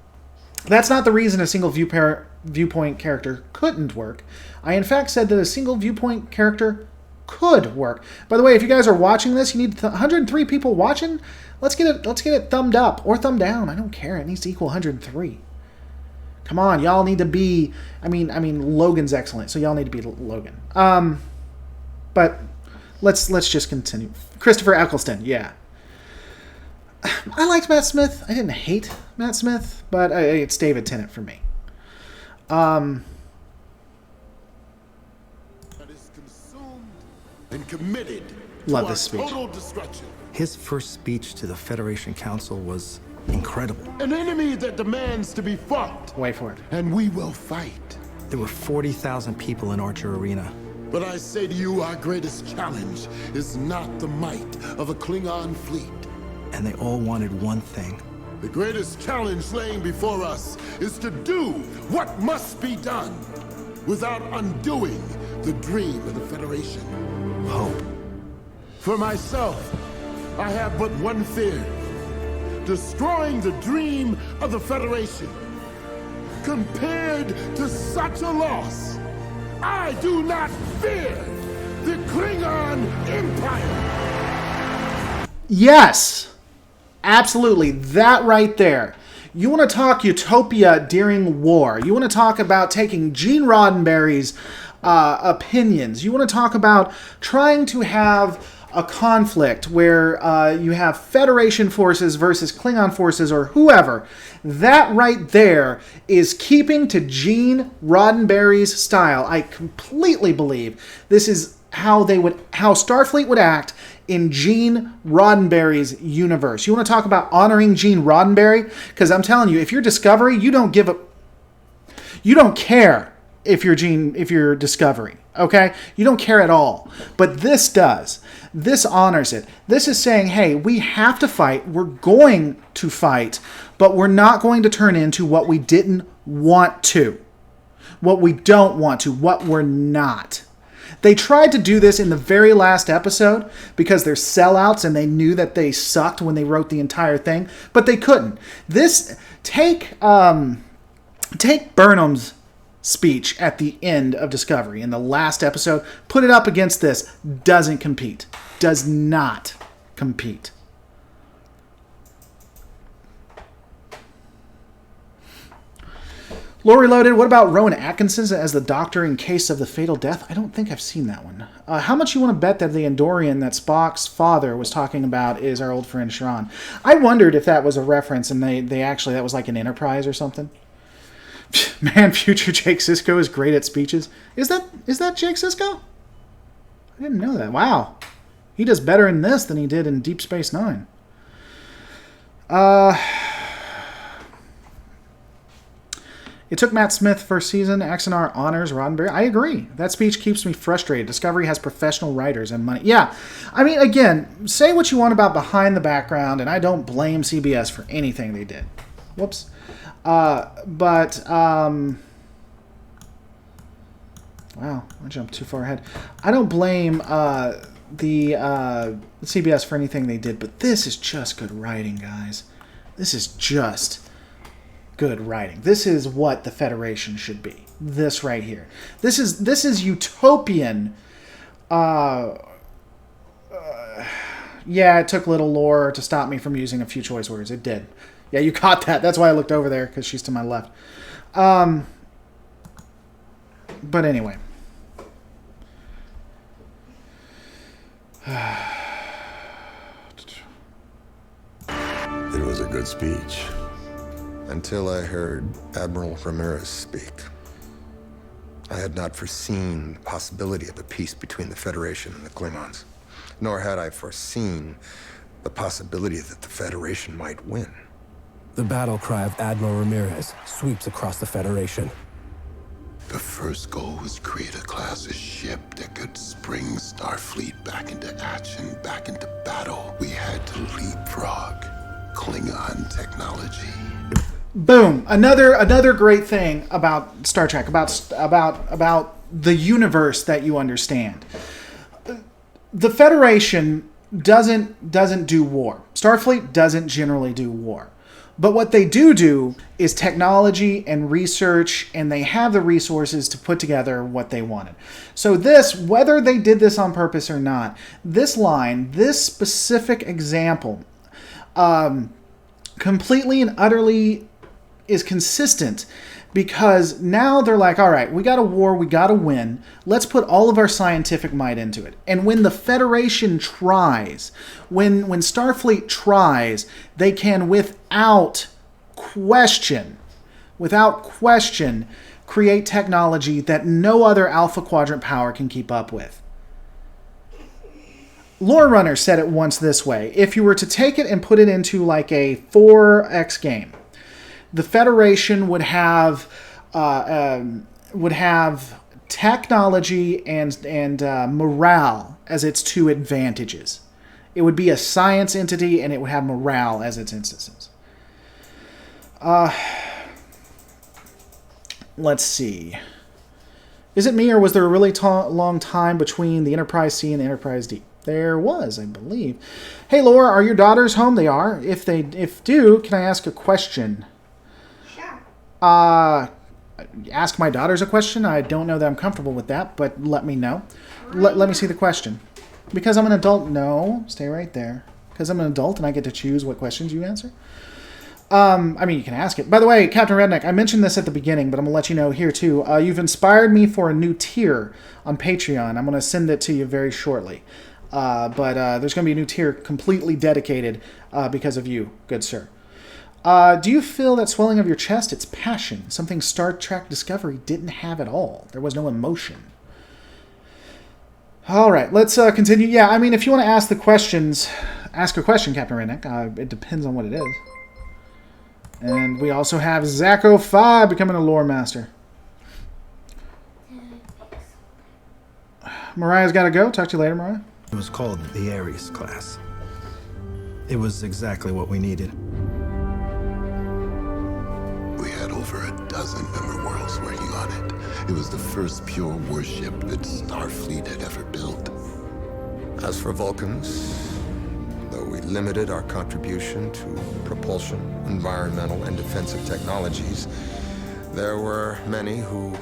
That's not the reason a single viewpoint character couldn't work. I, in fact, said that a single viewpoint character could work. By the way, if you guys are watching this, you need 103 people watching. Let's get it thumbed up or thumb down. I don't care. It needs to equal 103. Come on, y'all need to be. I mean, Logan's excellent, so y'all need to be Logan. But let's just continue. Christopher Eccleston, yeah. I liked Matt Smith. I didn't hate Matt Smith, but it's David Tennant for me. That is consumed and committed Love to this our speech. total destruction. His first speech to the Federation Council was incredible. An enemy that demands to be fought, Wait for it. and we will fight. There were 40,000 people in Archer Arena. But I say to you, our greatest challenge is not the might of a Klingon fleet. And they all wanted one thing. The greatest challenge laying before us is to do what must be done without undoing the dream of the Federation. Hope. For myself, I have but one fear: destroying the dream of the Federation. Compared to such a loss, I do not fear the Klingon Empire. Yes, absolutely. That right there. You want to talk utopia during war. You want to talk about taking Gene Roddenberry's opinions. You want to talk about trying to have a conflict where you have Federation forces versus Klingon forces or whoever. That right there is keeping to Gene Roddenberry's style. I completely believe this is how Starfleet would act in Gene Roddenberry's universe. You want to talk about honoring Gene Roddenberry? Because I'm telling you, if you're Discovery, you don't care if you're Discovery. Okay? You don't care at all. But this does. This honors it. This is saying, hey, we have to fight. We're going to fight, but we're not going to turn into what we didn't want to. What we don't want to. What we're not. They tried to do this in the very last episode because they're sellouts and they knew that they sucked when they wrote the entire thing, but they couldn't. Take Burnham's speech at the end of Discovery in the last episode, put it up against this, doesn't compete. Does not compete. Lore Reloaded, what about Rowan Atkinson as the Doctor in case of the fatal death? I don't think I've seen that one. How much you want to bet that the Andorian that Spock's father was talking about is our old friend Sharon? I wondered if that was a reference and they actually, that was like an Enterprise or something. Man, future Jake Sisko is great at speeches. Is that Jake Sisko? I didn't know that. Wow. He does better in this than he did in Deep Space Nine. It took Matt Smith first season. Axanar honors Roddenberry. I agree. That speech keeps me frustrated. Discovery has professional writers and money. Yeah. I mean, again, say what you want about Behind the Background, and I don't blame CBS for anything they did. Whoops. Wow, I jumped too far ahead. I don't blame the CBS for anything they did, but this is just good writing, guys. This is just good writing. This is what the Federation should be. This right here. This is utopian. Yeah, it took little Lore to stop me from using a few choice words. It did. Yeah, you caught that. That's why I looked over there, because she's to my left. But anyway. It was a good speech. Until I heard Admiral Ramirez speak. I had not foreseen the possibility of a peace between the Federation and the Klingons. Nor had I foreseen the possibility that the Federation might win. The battle cry of Admiral Ramirez sweeps across the Federation. The first goal was create a class of ship that could spring Starfleet back into action, back into battle. We had to leapfrog Klingon technology. Boom! Another great thing about Star Trek, about the universe that you understand. The Federation doesn't do war. Starfleet doesn't generally do war. But what they do is technology and research, and they have the resources to put together what they wanted. So this, whether they did this on purpose or not, this line, this specific example, completely and utterly is consistent, because now they're like, all right, we got a war, we got to win. Let's put all of our scientific might into it. And when the Federation tries, when Starfleet tries, they can without question, create technology that no other Alpha Quadrant power can keep up with. Lore Runner said it once this way: if you were to take it and put it into like a 4X game, the Federation would have technology and morale as its two advantages. It would be a science entity, and it would have morale as its instances. Let's see. Is it me, or was there a really long time between the Enterprise C and the Enterprise D? There was, I believe. Hey, Laura, are your daughters home? They are. If do, can I ask a question? Sure. Ask my daughters a question? I don't know that I'm comfortable with that, but let me know. Let me see the question. Because I'm an adult? No, stay right there. Because I'm an adult and I get to choose what questions you answer? I mean, you can ask it. By the way, Captain Redneck, I mentioned this at the beginning, but I'm going to let you know here too. You've inspired me for a new tier on Patreon. I'm going to send it to you very shortly. But there's going to be a new tier completely dedicated because of you, good sir. Do you feel that swelling of your chest? It's passion. Something Star Trek Discovery didn't have at all. There was no emotion. All right, let's continue. Yeah, I mean, if you want to ask the questions, ask a question, Captain Redneck. It depends on what it is. And we also have Zacho5 becoming a lore master. Mariah's got to go. Talk to you later, Mariah. It was called the Ares class. It was exactly what we needed. We had over a dozen member worlds working on it. It was the first pure warship that Starfleet had ever built. As for Vulcans, though we limited our contribution to propulsion, environmental, and defensive technologies, there were many who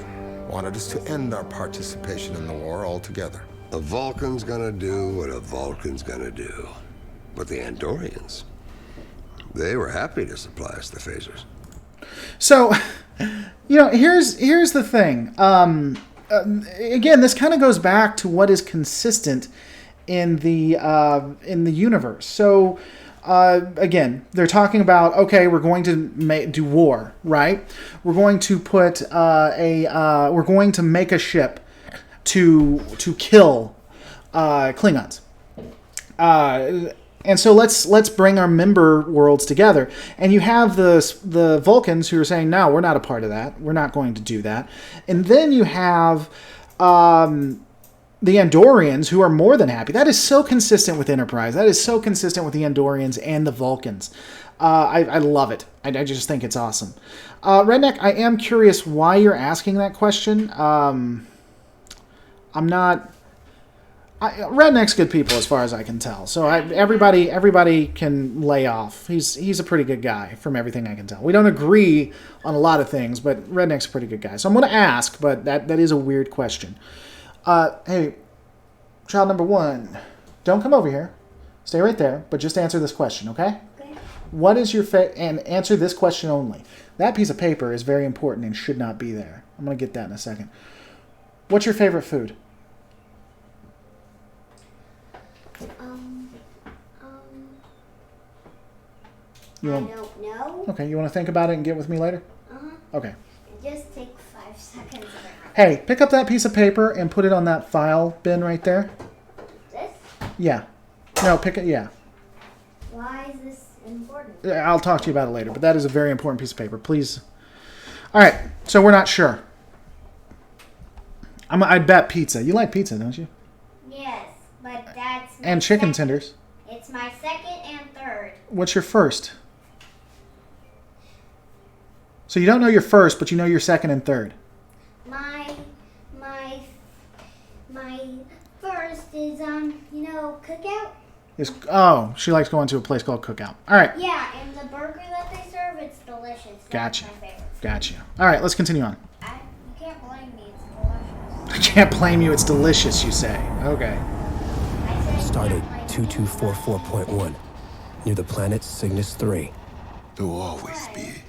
wanted us to end our participation in the war altogether. A Vulcan's gonna do what a Vulcan's gonna do. But the Andorians, they were happy to supply us the phasers. So, here's the thing. Again, this kind of goes back to what is consistent in the universe. So, again, they're talking about, okay, we're going to do war, right? We're going to put we're going to make a ship to kill Klingons. And so let's bring our member worlds together. And you have the Vulcans who are saying, no, we're not a part of that. We're not going to do that. And then you have the Andorians who are more than happy. That is so consistent with Enterprise. That is so consistent with the Andorians and the Vulcans. I love it. I just think it's awesome. Redneck, I am curious why you're asking that question. I'm not... Redneck's good people as far as I can tell. So everybody can lay off. He's a pretty good guy from everything I can tell. We don't agree on a lot of things, but Redneck's a pretty good guy. So I'm going to ask, but that is a weird question. Hey, child number 1, don't come over here. Stay right there, but just answer this question, okay? Okay. What is your and answer this question only. That piece of paper is very important and should not be there. I'm going to get that in a second. What's your favorite food? I don't know. Okay, you want to think about it and get with me later? Uh-huh. Okay. Just take 5 seconds. Hey, pick up that piece of paper and put it on that file bin right there. This? Yeah. No, pick it, yeah. Why is this important? I'll talk to you about it later, but that is a very important piece of paper. Please. All right, so we're not sure. I'd bet pizza. You like pizza, don't you? Yes, but that's my And chicken second. tenders. It's my second and third. What's your first? So you don't know your first, but you know your second and third. My first is Cookout. She likes going to a place called Cookout. All right. Yeah, and the burger that they serve, it's delicious. That's Gotcha. my favorite. Gotcha. All right, let's continue on. You can't blame me. It's delicious. I can't blame you. It's delicious, you say. Okay. I said Stardate you can't blame me. 2244.1, near the planet Cygnus 3. There will always be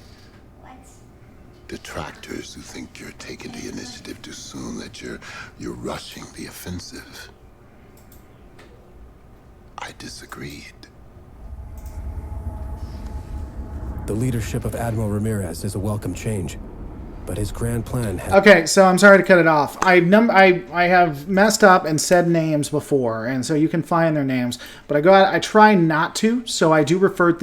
What? detractors who think you're taking the initiative too soon, that you're rushing the offensive. I disagreed. The leadership of Admiral Ramirez is a welcome change. but his grand plan had... Okay, so I'm sorry to cut it off. I have messed up and said names before, and so you can find their names. But I try not to, so I do refer to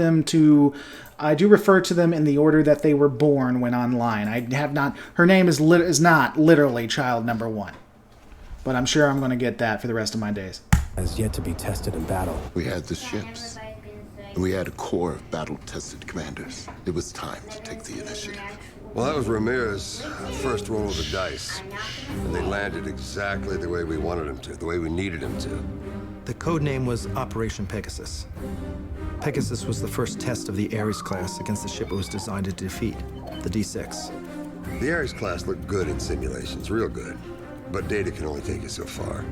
them in the order that they were born when online. I have not. Her name is not literally child number 1, but I'm sure I'm going to get that for the rest of my days. has yet to be tested in battle. We had the ships. And we had a corps of battle-tested commanders. It was time to take the initiative. Well, that was Ramirez's first roll of the dice. And they landed exactly the way we wanted them to, the way we needed them to. The code name was Operation Pegasus. Pegasus was the first test of the Ares class against the ship it was designed to defeat, the D6. The Ares class looked good in simulations, real good. But data can only take you so far.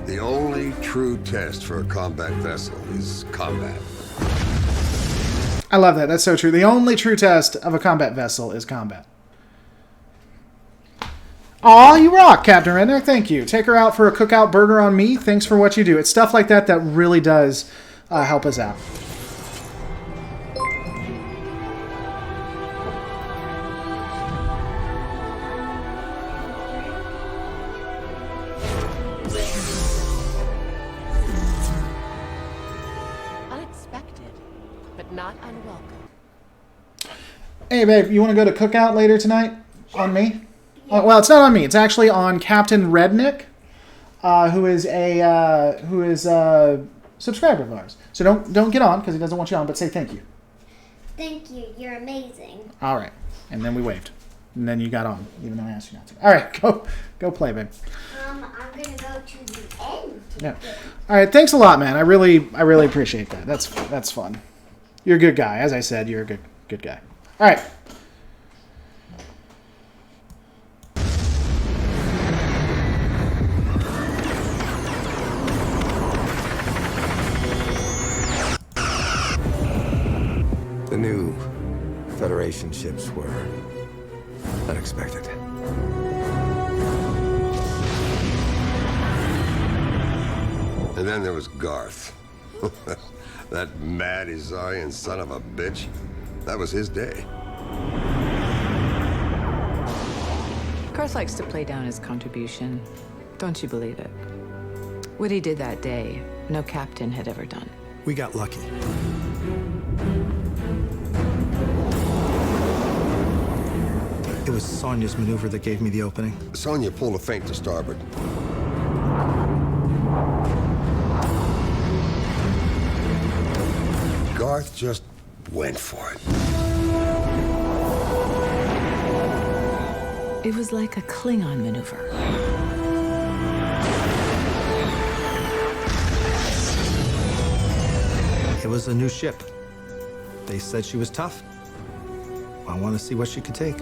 The only true test for a combat vessel is combat. I love that. That's so true. The only true test of a combat vessel is combat. Aw, you rock, Captain Redneck. Thank you. Take her out for a cookout burger on me. Thanks for what you do. It's stuff like that that really does help us out. Not unwelcome. Hey, babe, you want to go to cookout later tonight? On me? Yeah. Well, it's not on me. It's actually on Captain Redneck, who is a subscriber of ours. So don't get on because he doesn't want you on. But say thank you. Thank you. You're amazing. All right, and then we waved, and then you got on, even though I asked you not to. All right, go play, babe. I'm gonna go to the end. Yeah. All right. Thanks a lot, man. I really appreciate that. That's fun. You're a good guy. As I said, you're a good guy. All right. The new Federation ships were unexpected. And then there was Garth. That mad Izarian son of a bitch. That was his day. Garth likes to play down his contribution. Don't you believe it? What he did that day, no captain had ever done. We got lucky. It was Sonya's maneuver that gave me the opening. Sonya pulled a feint to starboard. Garth just went for it. It was like a Klingon maneuver. It was a new ship. They said she was tough. I want to see what she could take.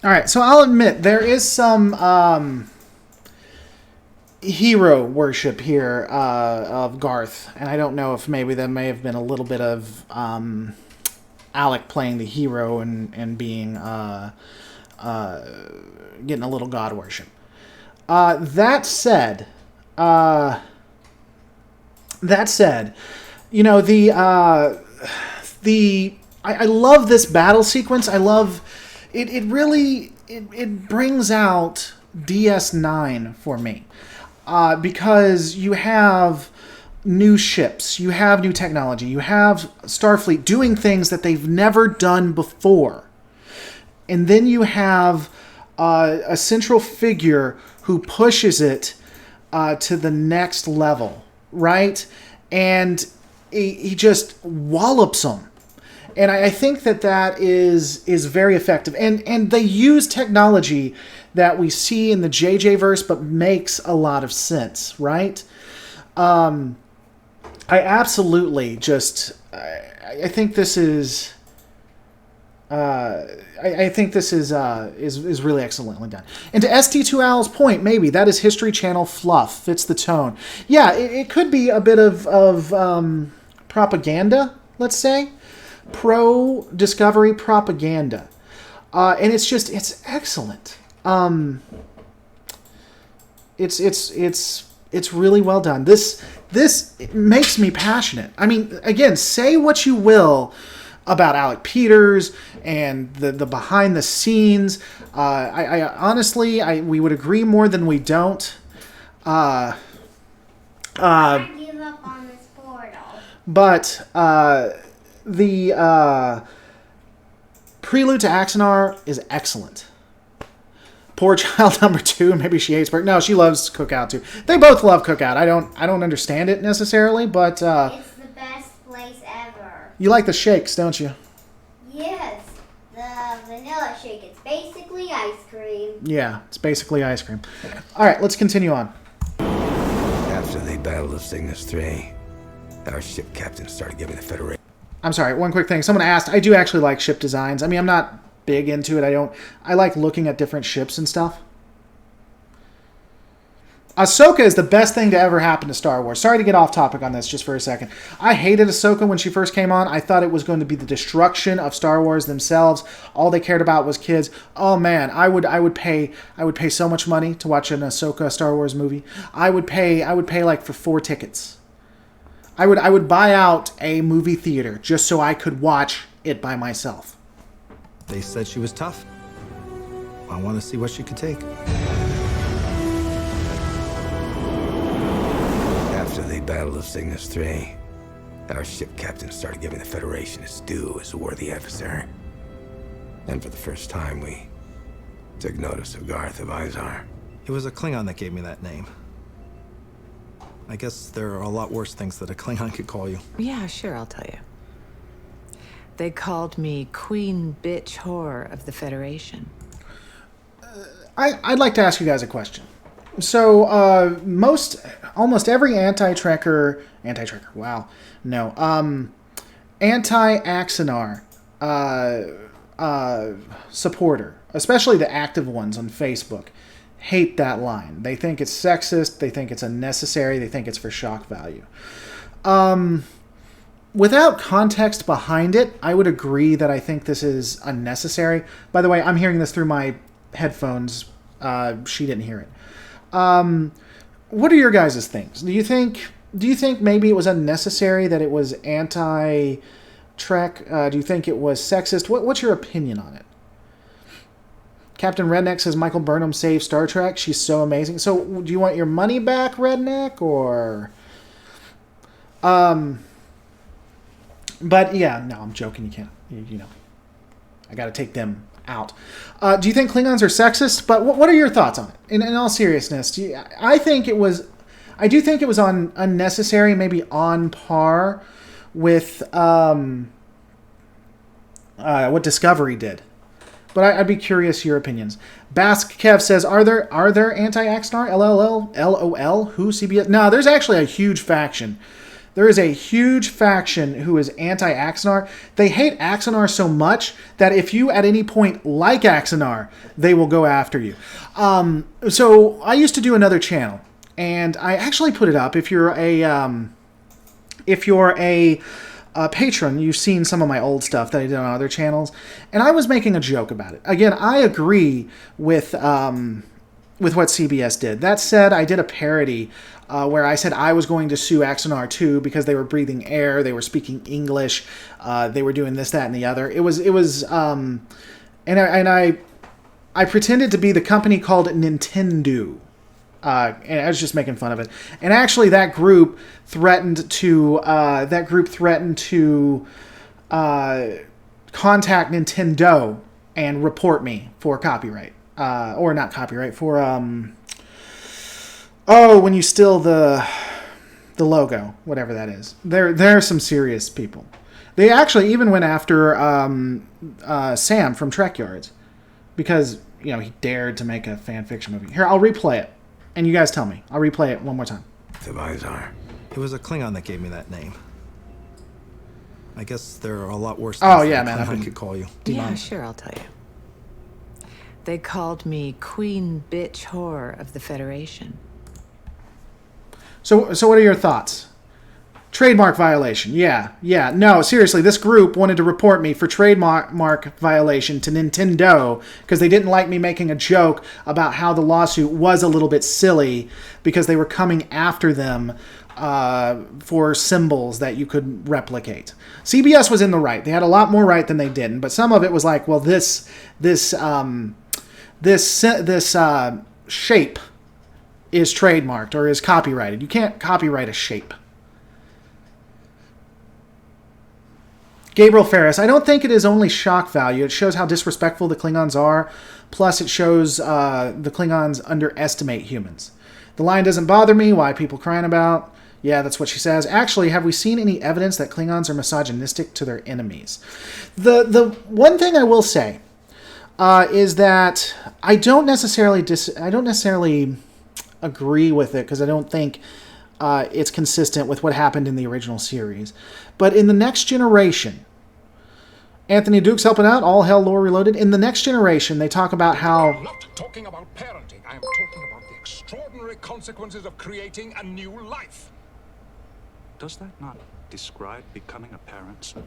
All right, so I'll admit there is some hero worship here of Garth, and I don't know if maybe there may have been a little bit of Alec playing the hero and being getting a little god worship. That said, you know, I love this battle sequence. I love it. It really brings out DS9 for me. Because you have new ships, you have new technology, you have Starfleet doing things that they've never done before. And then you have a central figure who pushes it to the next level, right? And he just wallops them. And I think that is very effective. And they use technology that we see in the JJ verse, but makes a lot of sense, right? I absolutely just I think this is I think this is really excellently done. And to ST2 Owl's point, maybe that is History Channel fluff, fits the tone. Yeah, it could be a bit of propaganda, let's say, pro Discovery propaganda, and it's excellent. It's It's really well done. This makes me passionate. I mean, again, say what you will about Alec Peters and the behind the scenes. I honestly, we would agree more than we don't. I give up on this portal. But the prelude to Axanar is excellent. Poor child number 2, maybe she hates Burke. No, she loves Cookout too. They both love Cookout. I don't understand it necessarily, but It's the best place ever. you like the shakes, don't you? Yes, the vanilla shake. It's basically ice cream. Yeah, it's basically ice cream. All right, let's continue on. After they battled of Cygnus 3, our ship captain started giving the Federation. I'm sorry, one quick thing. Someone asked, I do actually like ship designs. I mean, I'm not big into it. I like looking at different ships and stuff. Ahsoka is the best thing to ever happen to Star Wars. Sorry to get off topic on this just for a second. I hated Ahsoka when she first came on. I thought it was going to be the destruction of Star Wars themselves. All they cared about was kids. Oh man, I would pay so much money to watch an Ahsoka Star Wars movie. I would pay like for 4 tickets. I would buy out a movie theater just so I could watch it by myself. They said she was tough. I want to see what she could take. After they battled of Cygnus 3, our ship captain started giving the Federation its due as a worthy adversary. And for the first time, we took notice of Garth of Izar. It was a Klingon that gave me that name. I guess there are a lot worse things that a Klingon could call you. Yeah, sure, I'll tell you. They called me Queen Bitch Whore of the Federation. I'd like to ask you guys a question. So, almost every anti-Axanar supporter, especially the active ones on Facebook, hate that line. They think it's sexist, they think it's unnecessary, they think it's for shock value. Without context behind it, I would agree that I think this is unnecessary. By the way, I'm hearing this through my headphones. She didn't hear it. What are your guys' things? Do you think maybe it was unnecessary, that it was anti-Trek? Do you think it was sexist? What's your opinion on it? Captain Redneck says Michael Burnham saved Star Trek. She's so amazing. So do you want your money back, Redneck, or... But yeah, no, I'm joking. You can't, you know, I got to take them out. Do you think Klingons are sexist? But what are your thoughts on it? In all seriousness, I do think it was unnecessary, maybe on par with what Discovery did. But I'd be curious your opinions. Basque Kev says, are there anti-Axanar? LOL? Who? CBS? No, there's actually a huge faction. There is a huge faction who is anti-Axanar. They hate Axanar so much that if you at any point like Axanar, they will go after you. So I used to do another channel, and I actually put it up. If you're a patron, you've seen some of my old stuff that I did on other channels, and I was making a joke about it. Again, I agree with what CBS did. That said, I did a parody where I said I was going to sue Axanar too because they were breathing air, they were speaking English, they were doing this, that, and the other. It was, and I pretended to be the company called Nintendo. And I was just making fun of it. And actually, that group threatened to contact Nintendo and report me for copyright, or not copyright, for when you steal the logo, whatever that is. There are some serious people. They actually even went after Sam from Trek Yards because he dared to make a fan fiction movie. Here, I'll replay it. And you guys tell me. I'll replay it one more time. It was a Klingon that gave me that name. I guess there are a lot worse things that man, Klingon could call you. Yeah, sure, I'll tell you. They called me Queen Bitch Whore of the Federation. So what are your thoughts? Trademark violation. Yeah. No, seriously, this group wanted to report me for trademark violation to Nintendo because they didn't like me making a joke about how the lawsuit was a little bit silly because they were coming after them for symbols that you could replicate. CBS was in the right. They had a lot more right than they didn't, but some of it was like, well, this shape is trademarked or is copyrighted. You can't copyright a shape. Gabriel Ferris, I don't think it is only shock value. It shows how disrespectful the Klingons are. Plus, it shows the Klingons underestimate humans. The line doesn't bother me. Why people crying about? Yeah, that's what she says. Actually, have we seen any evidence that Klingons are misogynistic to their enemies? The one thing I will say is that I don't necessarily agree with it because I don't think it's consistent with what happened in the original series. But in the Next Generation, Anthony Duke's helping out, All Hell Lore Reloaded. In the Next Generation, they talk about how... I'm not talking about parenting. I am talking about the extraordinary consequences of creating a new life. Does that not describe becoming a parent, sir?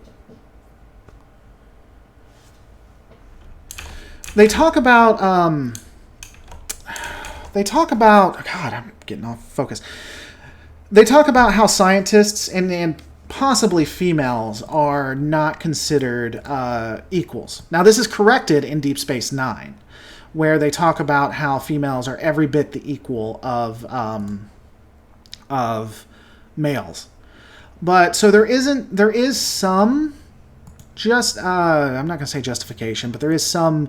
They talk about... God, I'm getting off focus. They talk about how scientists and possibly females are not considered equals. Now, this is corrected in Deep Space Nine, where they talk about how females are every bit the equal of males. But so there is some I'm not going to say justification, but there is some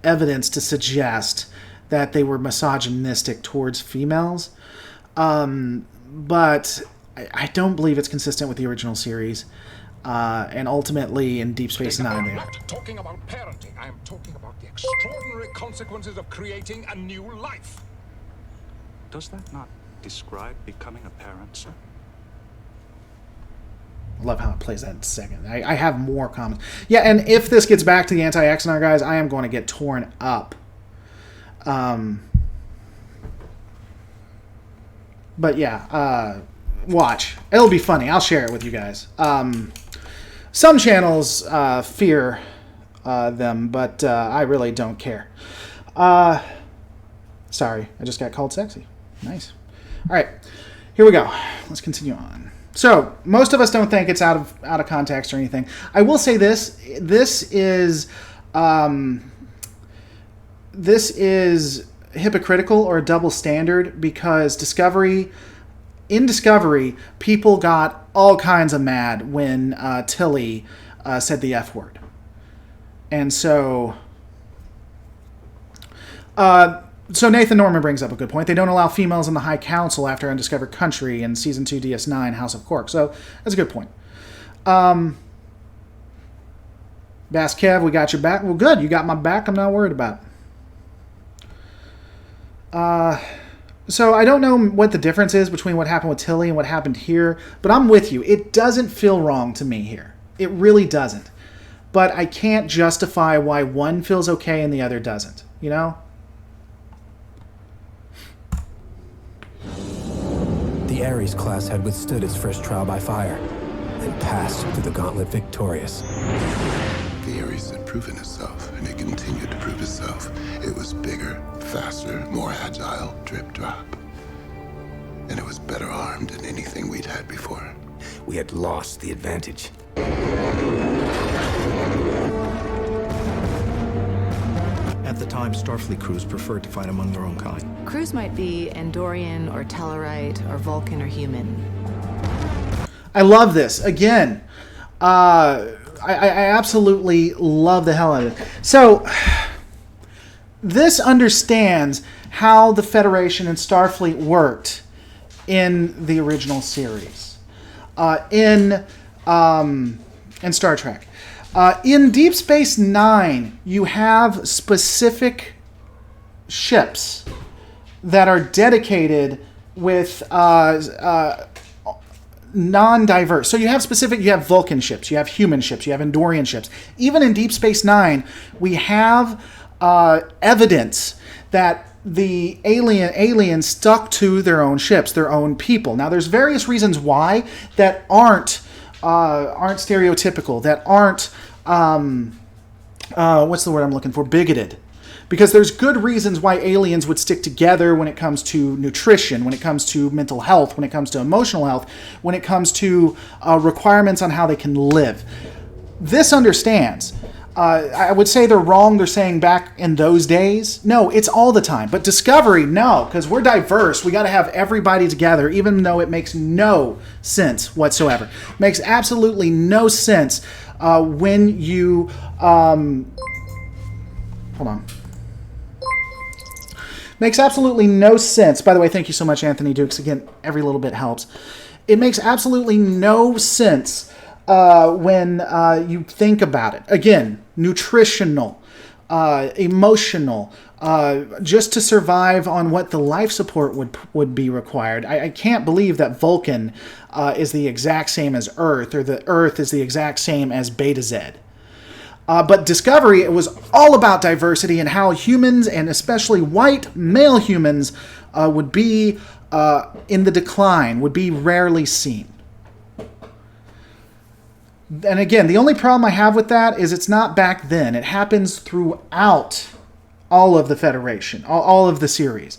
evidence to suggest that they were misogynistic towards females. But I don't believe it's consistent with the original series. And ultimately, in Deep Space Nine, I'm not talking about parenting. I am talking about the extraordinary consequences of creating a new life. Does that not describe becoming a parent, sir? I love how it plays that in a second. I have more comments. Yeah, and if this gets back to the anti-Axanar guys, I am going to get torn up. But yeah, watch. It'll be funny. I'll share it with you guys. Some channels fear them, but I really don't care. Sorry, I just got called sexy. Nice. All right, here we go. Let's continue on. So most of us don't think it's out of context or anything. I will say this. This is hypocritical or a double standard because in Discovery, people got all kinds of mad when Tilly said the F word. And so Nathan Norman brings up a good point. They don't allow females in the High Council after Undiscovered Country in Season 2 DS9, House of Quark. So that's a good point. Bass Kev, we got your back. Well, good. You got my back. I'm not worried about it. So I don't know what the difference is between what happened with Tilly and what happened here, but I'm with you. It doesn't feel wrong to me here. It really doesn't. But I can't justify why one feels okay and the other doesn't. You know? The Ares class had withstood its first trial by fire and passed through the gauntlet victorious. The Ares had proven itself, and it continued to prove itself. It was bigger, faster, more agile, drip drop. And it was better armed than anything we'd had before. We had lost the advantage. At the time, Starfleet crews preferred to fight among their own kind. Crews might be Andorian or Tellarite or Vulcan or human. I love this. Again, I absolutely love the hell out of it. So, this understands how the Federation and Starfleet worked in the original series. In Star Trek. In Deep Space Nine, you have specific ships that are dedicated with non-diverse. So you have Vulcan ships, you have human ships, you have Andorian ships. Even in Deep Space Nine, we have evidence that the aliens stuck to their own ships, their own people. Now, there's various reasons why that aren't stereotypical, that aren't what's the word I'm looking for? Bigoted. Because there's good reasons why aliens would stick together when it comes to nutrition, when it comes to mental health, when it comes to emotional health, when it comes to requirements on how they can live. This understands. I would say they're wrong. They're saying back in those days. No, it's all the time. But Discovery, no, because we're diverse. We got to have everybody together, even though it makes no sense whatsoever. Makes absolutely no sense when you... hold on. Makes absolutely no sense. By the way, thank you so much, Anthony Dukes. Again, every little bit helps. It makes absolutely no sense when you think about it. Again, nutritional, emotional, just to survive on what the life support would be required. I can't believe that Vulcan is the exact same as Earth, or the Earth is the exact same as Beta Z. But Discovery, it was all about diversity and how humans, and especially white male humans, would be in the decline, would be rarely seen. And again, the only problem I have with that is it's not back then. It happens throughout all of the Federation, all of the series.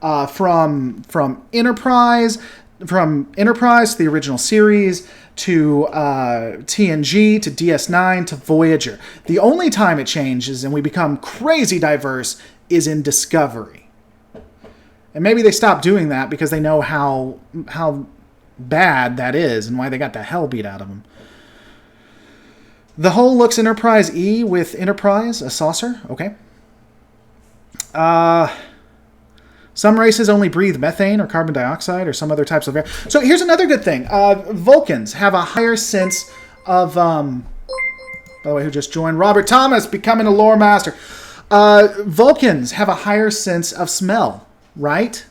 From Enterprise to the original series, to TNG, to DS9, to Voyager. The only time it changes and we become crazy diverse is in Discovery. And maybe they stopped doing that because they know how bad that is and why they got the hell beat out of them. The hull looks Enterprise E with Enterprise, a saucer. Okay. Some races only breathe methane or carbon dioxide or some other types of air. So here's another good thing. Vulcans have a higher sense of... by the way, who just joined? Robert Thomas, becoming a lore master. Vulcans have a higher sense of smell, right?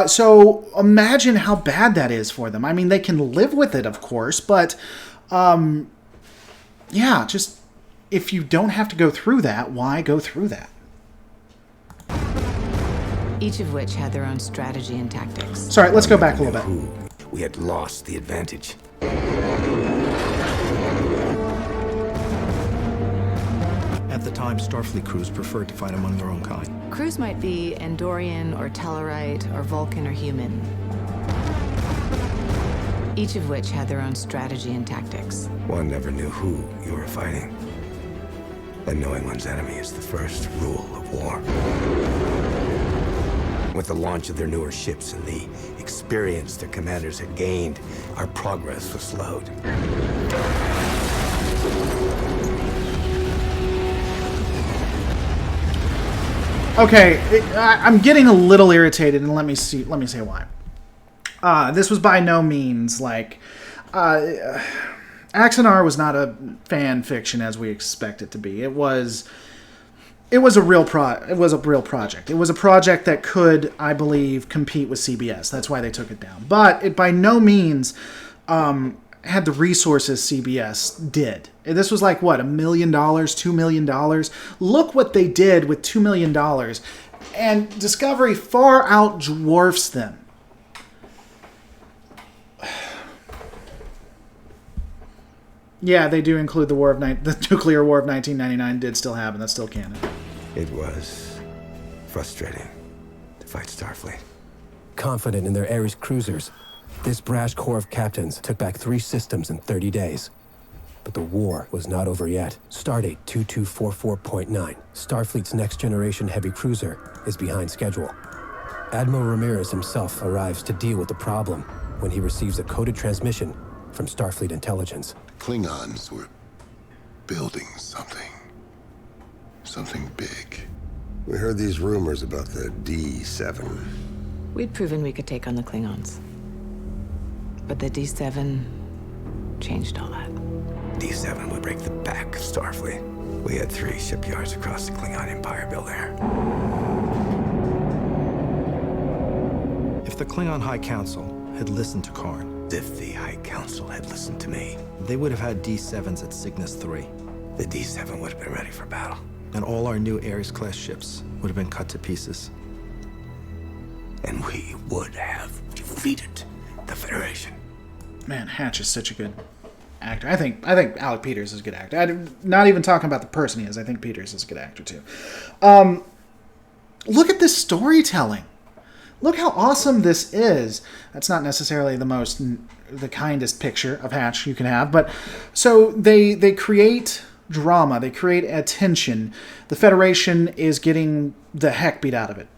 So imagine how bad that is for them. I mean, they can live with it, of course, but... yeah, just... if you don't have to go through that, why go through that? Each of which had their own strategy and tactics. Sorry, let's go back a little bit. We had lost the advantage. At the time, Starfleet crews preferred to fight among their own kind. Crews might be Andorian or Tellarite or Vulcan or human. Each of which had their own strategy and tactics. One never knew who you were fighting. And knowing one's enemy is the first rule of war. With the launch of their newer ships and the experience their commanders had gained, our progress was slowed. Okay, I'm getting a little irritated, and let me say why. This was by no means like... Axanar was not a fan fiction as we expect it to be. It was a real project. It was a project that could, I believe, compete with CBS. That's why they took it down. But it by no means had the resources CBS did. This was like, what, $1 million, $2 million? Look what they did with $2 million. And Discovery far outdwarfs them. Yeah, they do include the nuclear war of 1999 did still happen. That's still canon. It was frustrating to fight Starfleet. Confident in their Ares cruisers, this brash corps of captains took back 3 systems in 30 days. But the war was not over yet. Stardate 2244.9, Starfleet's next-generation heavy cruiser, is behind schedule. Admiral Ramirez himself arrives to deal with the problem when he receives a coded transmission from Starfleet intelligence. Klingons were building something. Something big. We heard these rumors about the D7. We'd proven we could take on the Klingons. But the D7 changed all that. D7 would break the back of Starfleet. We had 3 shipyards across the Klingon Empire built there. If the Klingon High Council had listened to Karn, If the High Council had listened to me, they would have had D7s at Cygnus 3. the D7 would have been ready for battle. and all our new Ares-class ships would have been cut to pieces. And we would have defeated the Federation. Man, Hatch is such a good actor. I think Alec Peters is a good actor. I'm not even talking about the person he is. I think Peters is a good actor too. Look at this storytelling. Look how awesome this is. That's not necessarily the kindest picture of Hatch you can have, but so they create drama, they create attention. The Federation is getting the heck beat out of it.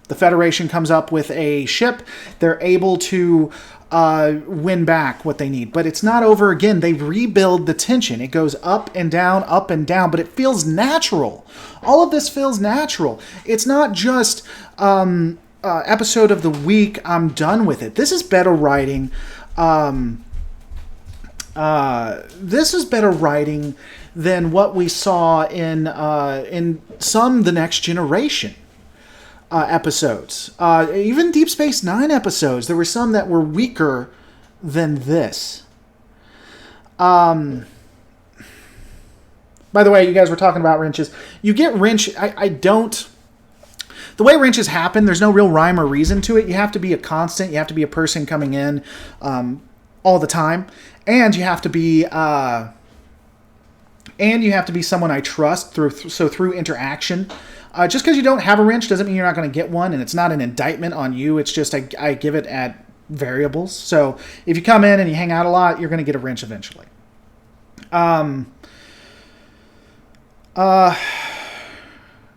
The Federation comes up with a ship. They're able to win back what they need. But it's not over again. They rebuild the tension. It goes up and down, but it feels natural. All of this feels natural. It's not just episode of the week, I'm done with it. This is better writing. This is better writing than what we saw in some The Next Generation episodes. Even Deep Space Nine episodes, there were some that were weaker than this. By the way, you guys were talking about wrenches. You get wrench. I don't. The way wrenches happen, there's no real rhyme or reason to it. You have to be a constant. You have to be a person coming in all the time, and you have to be someone I trust through interaction. Just because you don't have a wrench doesn't mean you're not going to get one, and it's not an indictment on you. It's just I give it at variables. So if you come in and you hang out a lot, you're going to get a wrench eventually.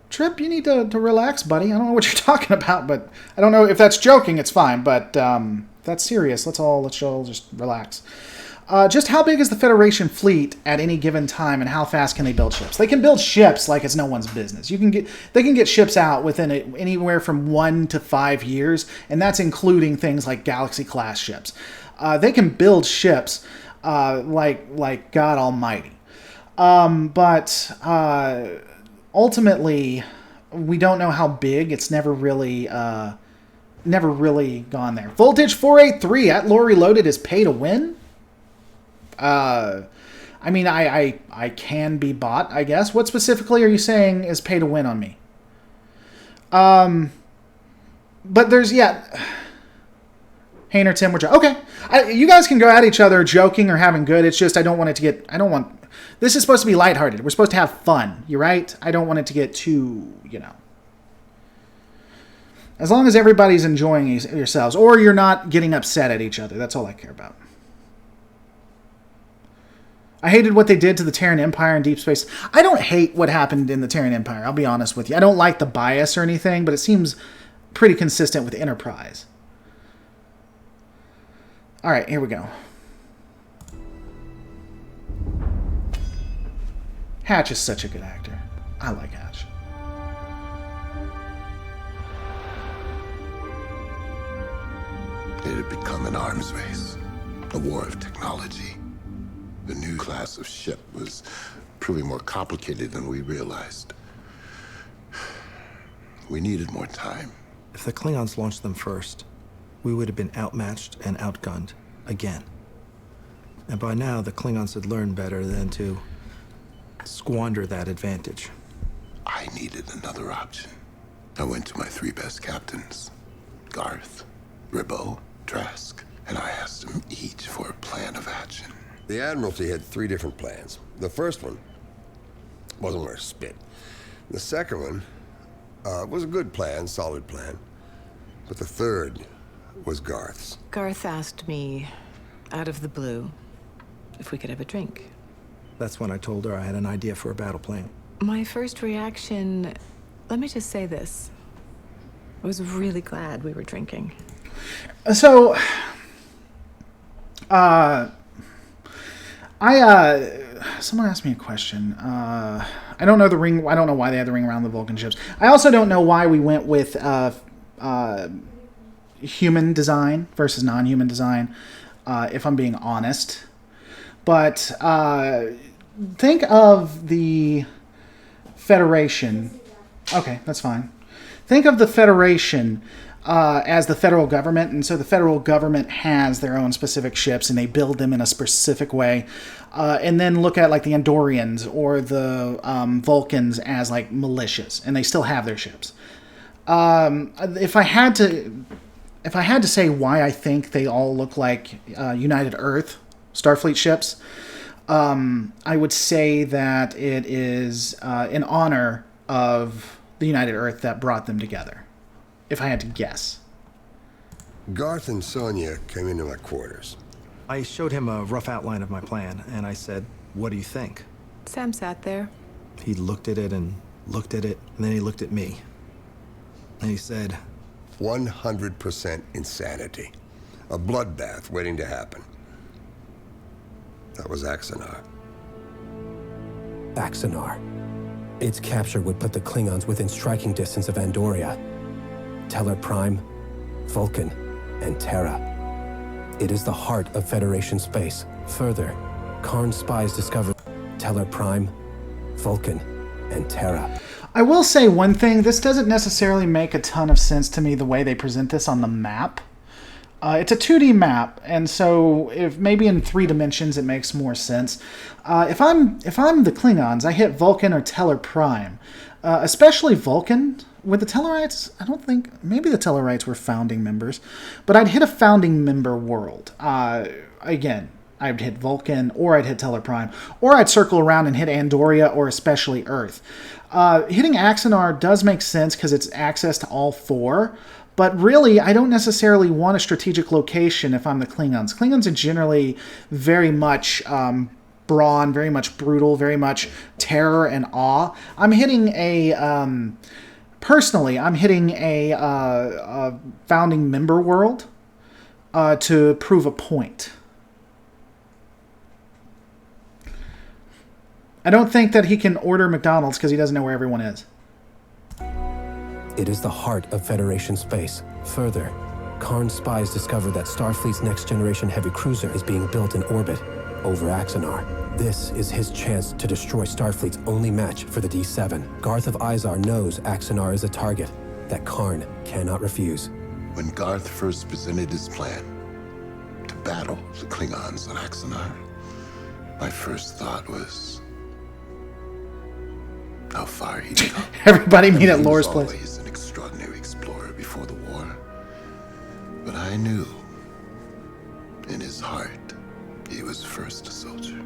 Trip, you need to relax, buddy. I don't know what you're talking about, but I don't know if that's joking. It's fine, but that's serious. Let's all just relax. Just how big is the Federation fleet at any given time, and how fast can they build ships? They can build ships like it's no one's business. They can get ships out within anywhere from 1 to 5 years, and that's including things like Galaxy-class ships. They can build ships like God Almighty. But ultimately, we don't know how big. It's never really gone there. Voltage 483 at Lore Reloaded is pay to win. I mean, I can be bought, I guess. What specifically are you saying is pay to win on me? But there's, Hayner, Tim, okay. You guys can go at each other joking or having good. It's just I don't want this is supposed to be lighthearted. We're supposed to have fun. You're right? I don't want it to get too, As long as everybody's enjoying yourselves, or you're not getting upset at each other. That's all I care about. I hated what they did to the Terran Empire in Deep Space. I don't hate what happened in the Terran Empire, I'll be honest with you. I don't like the bias or anything, but it seems pretty consistent with Enterprise. Alright, here we go. Hatch is such a good actor. I like Hatch. It had become an arms race, a war of technology. The new class of ship was proving more complicated than we realized. We needed more time. If the Klingons launched them first, we would have been outmatched and outgunned again. And by now, the Klingons had learned better than to squander that advantage. I needed another option. I went to my 3 best captains, Garth, Ribot, Trask, and I asked them each for a plan of action. The Admiralty had 3 different plans. The first one wasn't worth a spit. The second one was a good plan, solid plan. But the third was Garth's. Garth asked me, out of the blue, if we could have a drink. That's when I told her I had an idea for a battle plan. My first reaction, let me just say this, I was really glad we were drinking. So, someone asked me a question. I don't know the ring. I don't know why they had the ring around the Vulcan ships. I also don't know why we went with human design versus non-human design, if I'm being honest. But think of the Federation. Okay, that's fine. Think of the Federation as the federal government, and so the federal government has their own specific ships, and they build them in a specific way. And then look at like the Andorians or the Vulcans as like militias, and they still have their ships. If I had to say why I think they all look like United Earth Starfleet ships, I would say that it is in honor of the United Earth that brought them together, if I had to guess. Garth and Sonia came into my quarters. I showed him a rough outline of my plan, and I said, "What do you think?" Sam sat there. He looked at it, and then he looked at me. And he said, 100% insanity. A bloodbath waiting to happen. That was Axanar. Axanar. Its capture would put the Klingons within striking distance of Andoria, Teller Prime, Vulcan, and Terra. It is the heart of Federation space. Further, Karn's spies discovered Teller Prime, Vulcan, and Terra. I will say one thing. This doesn't necessarily make a ton of sense to me the way they present this on the map. It's a 2D map, and so if maybe in 3 dimensions it makes more sense. If I'm the Klingons, I hit Vulcan or Teller Prime, especially Vulcan. With the Tellarites, I don't think... Maybe the Tellarites were founding members. But I'd hit a founding member world. Again, I'd hit Vulcan, or I'd hit Teller Prime. Or I'd circle around and hit Andoria, or especially Earth. Hitting Axanar does make sense, because it's access to all 4. But really, I don't necessarily want a strategic location if I'm the Klingons. Klingons are generally very much... brawn, very much brutal, very much terror and awe. I'm hitting a... Personally, I'm hitting a founding member world to prove a point. I don't think that he can order McDonald's because he doesn't know where everyone is. It is the heart of Federation space. Further, Karn's spies discovered that Starfleet's next-generation heavy cruiser is being built in orbit over Axanar. This is his chance to destroy Starfleet's only match for the D7. Garth of Izar knows Axanar is a target that Karn cannot refuse. When Garth first presented his plan to battle the Klingons on Axanar, my first thought was how far he'd come. Everybody meet at Lore's place. He was always an extraordinary explorer before the war. But I knew, in his heart, he was first a soldier.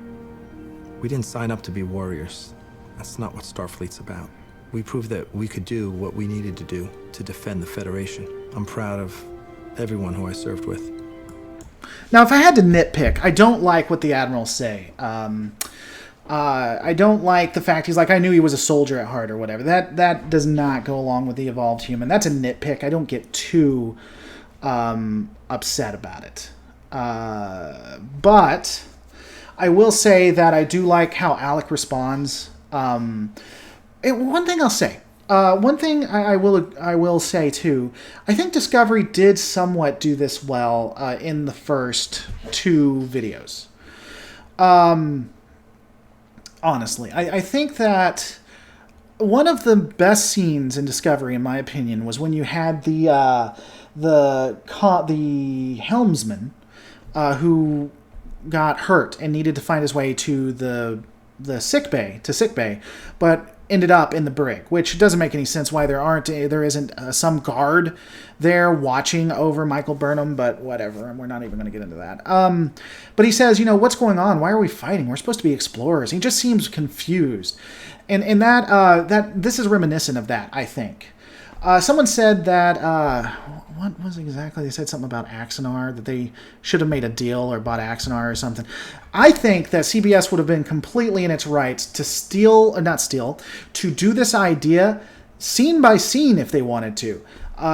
We didn't sign up to be warriors. That's not what Starfleet's about. We proved that we could do what we needed to do to defend the Federation. I'm proud of everyone who I served with. Now, if I had to nitpick, I don't like what the admirals say. I don't like the fact he's like, I knew he was a soldier at heart or whatever. That does not go along with the evolved human. That's a nitpick. I don't get too upset about it. But I will say that I do like how Alec responds. One thing I'll say. One thing I will say too. I think Discovery did somewhat do this well in the first 2 videos. Honestly, I think that one of the best scenes in Discovery, in my opinion, was when you had the helmsman who got hurt and needed to find his way to the sick bay, but ended up in the brig, which doesn't make any sense why there isn't some guard there watching over Michael Burnham, but whatever, we're not even going to get into that. But he says, what's going on? Why are we fighting? We're supposed to be explorers. He just seems confused. And that this is reminiscent of that, I think. Someone said that, what was exactly? They said something about Axanar, that they should have made a deal or bought Axanar or something. I think that CBS would have been completely in its rights to do this idea scene by scene if they wanted to.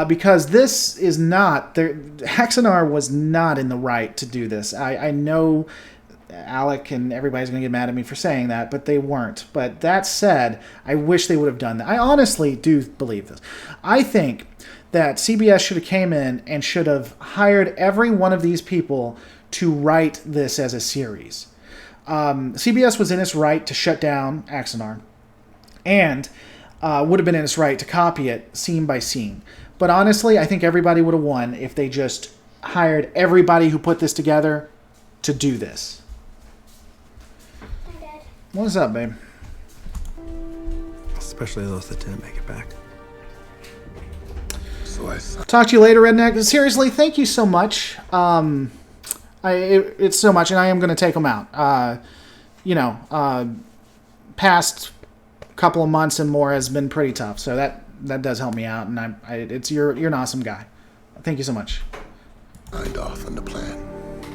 Because this is not, Axanar was not in the right to do this. I know Alec and everybody's going to get mad at me for saying that, but they weren't. But that said, I wish they would have done that. I honestly do believe this. I think that CBS should have came in and should have hired every one of these people to write this as a series. CBS was in its right to shut down Axanar, and would have been in its right to copy it scene by scene. But honestly, I think everybody would have won if they just hired everybody who put this together to do this. Hi, Dad. What's up, babe? Especially those that didn't make it back. So I saw. Talk to you later, Redneck. Seriously, thank you so much. It's so much, and I am going to take them out. Past couple of months and more has been pretty tough, so that does help me out, and you're an awesome guy. Thank you so much. Signed off on the plan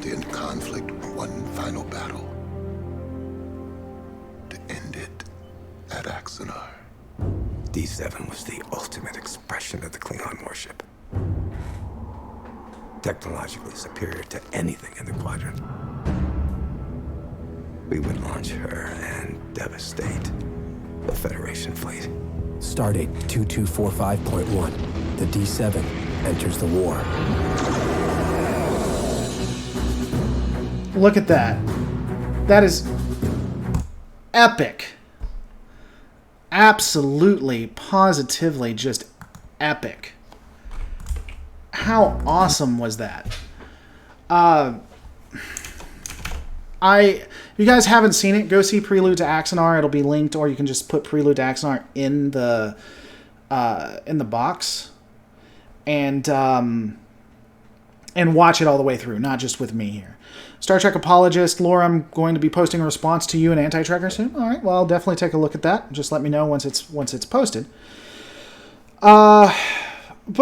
to end conflict with one final battle. To end it at Axanar. D7 was the ultimate expression of the Klingon warship. Technologically superior to anything in the quadrant. We would launch her and devastate the Federation fleet. Stardate 2245.1. The D7 enters the war. Look at that. That is epic. Absolutely, positively just epic. How awesome was that? If you guys haven't seen it, go see Prelude to Axanar. It'll be linked, or you can just put Prelude to Axanar in the box, and watch it all the way through, not just with me here. Star Trek apologist Laura, I'm going to be posting a response to you and Anti-Trekker soon. All right, well, I'll definitely take a look at that. Just let me know once it's posted. But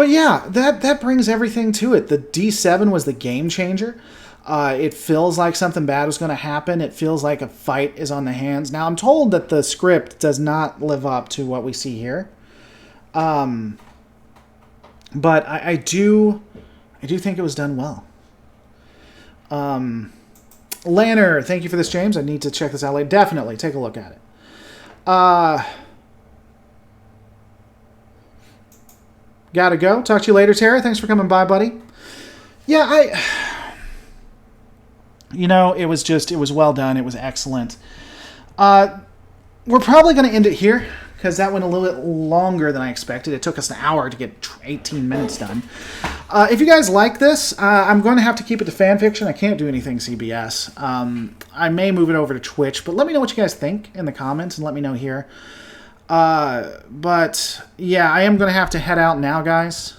yeah, that brings everything to it. The D7 was the game changer. It feels like something bad was going to happen. It feels like a fight is on the hands. Now, I'm told that the script does not live up to what we see here. But I do think it was done well. Lanner, thank you for this, James. I need to check this out later. Definitely take a look at it. Gotta go. Talk to you later, Tara. Thanks for coming by, buddy. Yeah, it was well done. It was excellent. We're probably going to end it here because that went a little bit longer than I expected. It took us an hour to get 18 minutes done. If you guys like this, I'm going to have to keep it to fan fiction. I can't do anything CBS. I may move it over to Twitch, but let me know what you guys think in the comments and let me know here. But yeah, I am going to have to head out now, guys.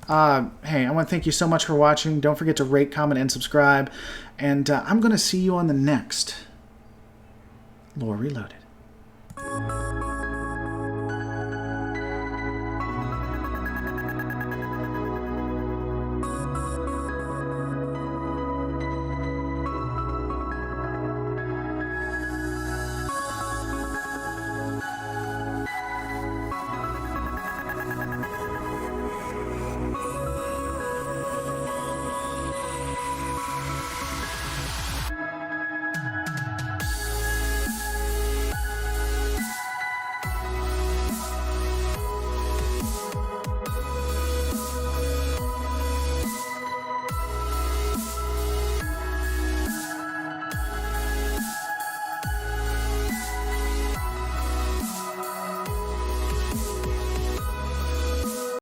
Hey, I want to thank you so much for watching. Don't forget to rate, comment, and subscribe. And I'm going to see you on the next Lore Reloaded.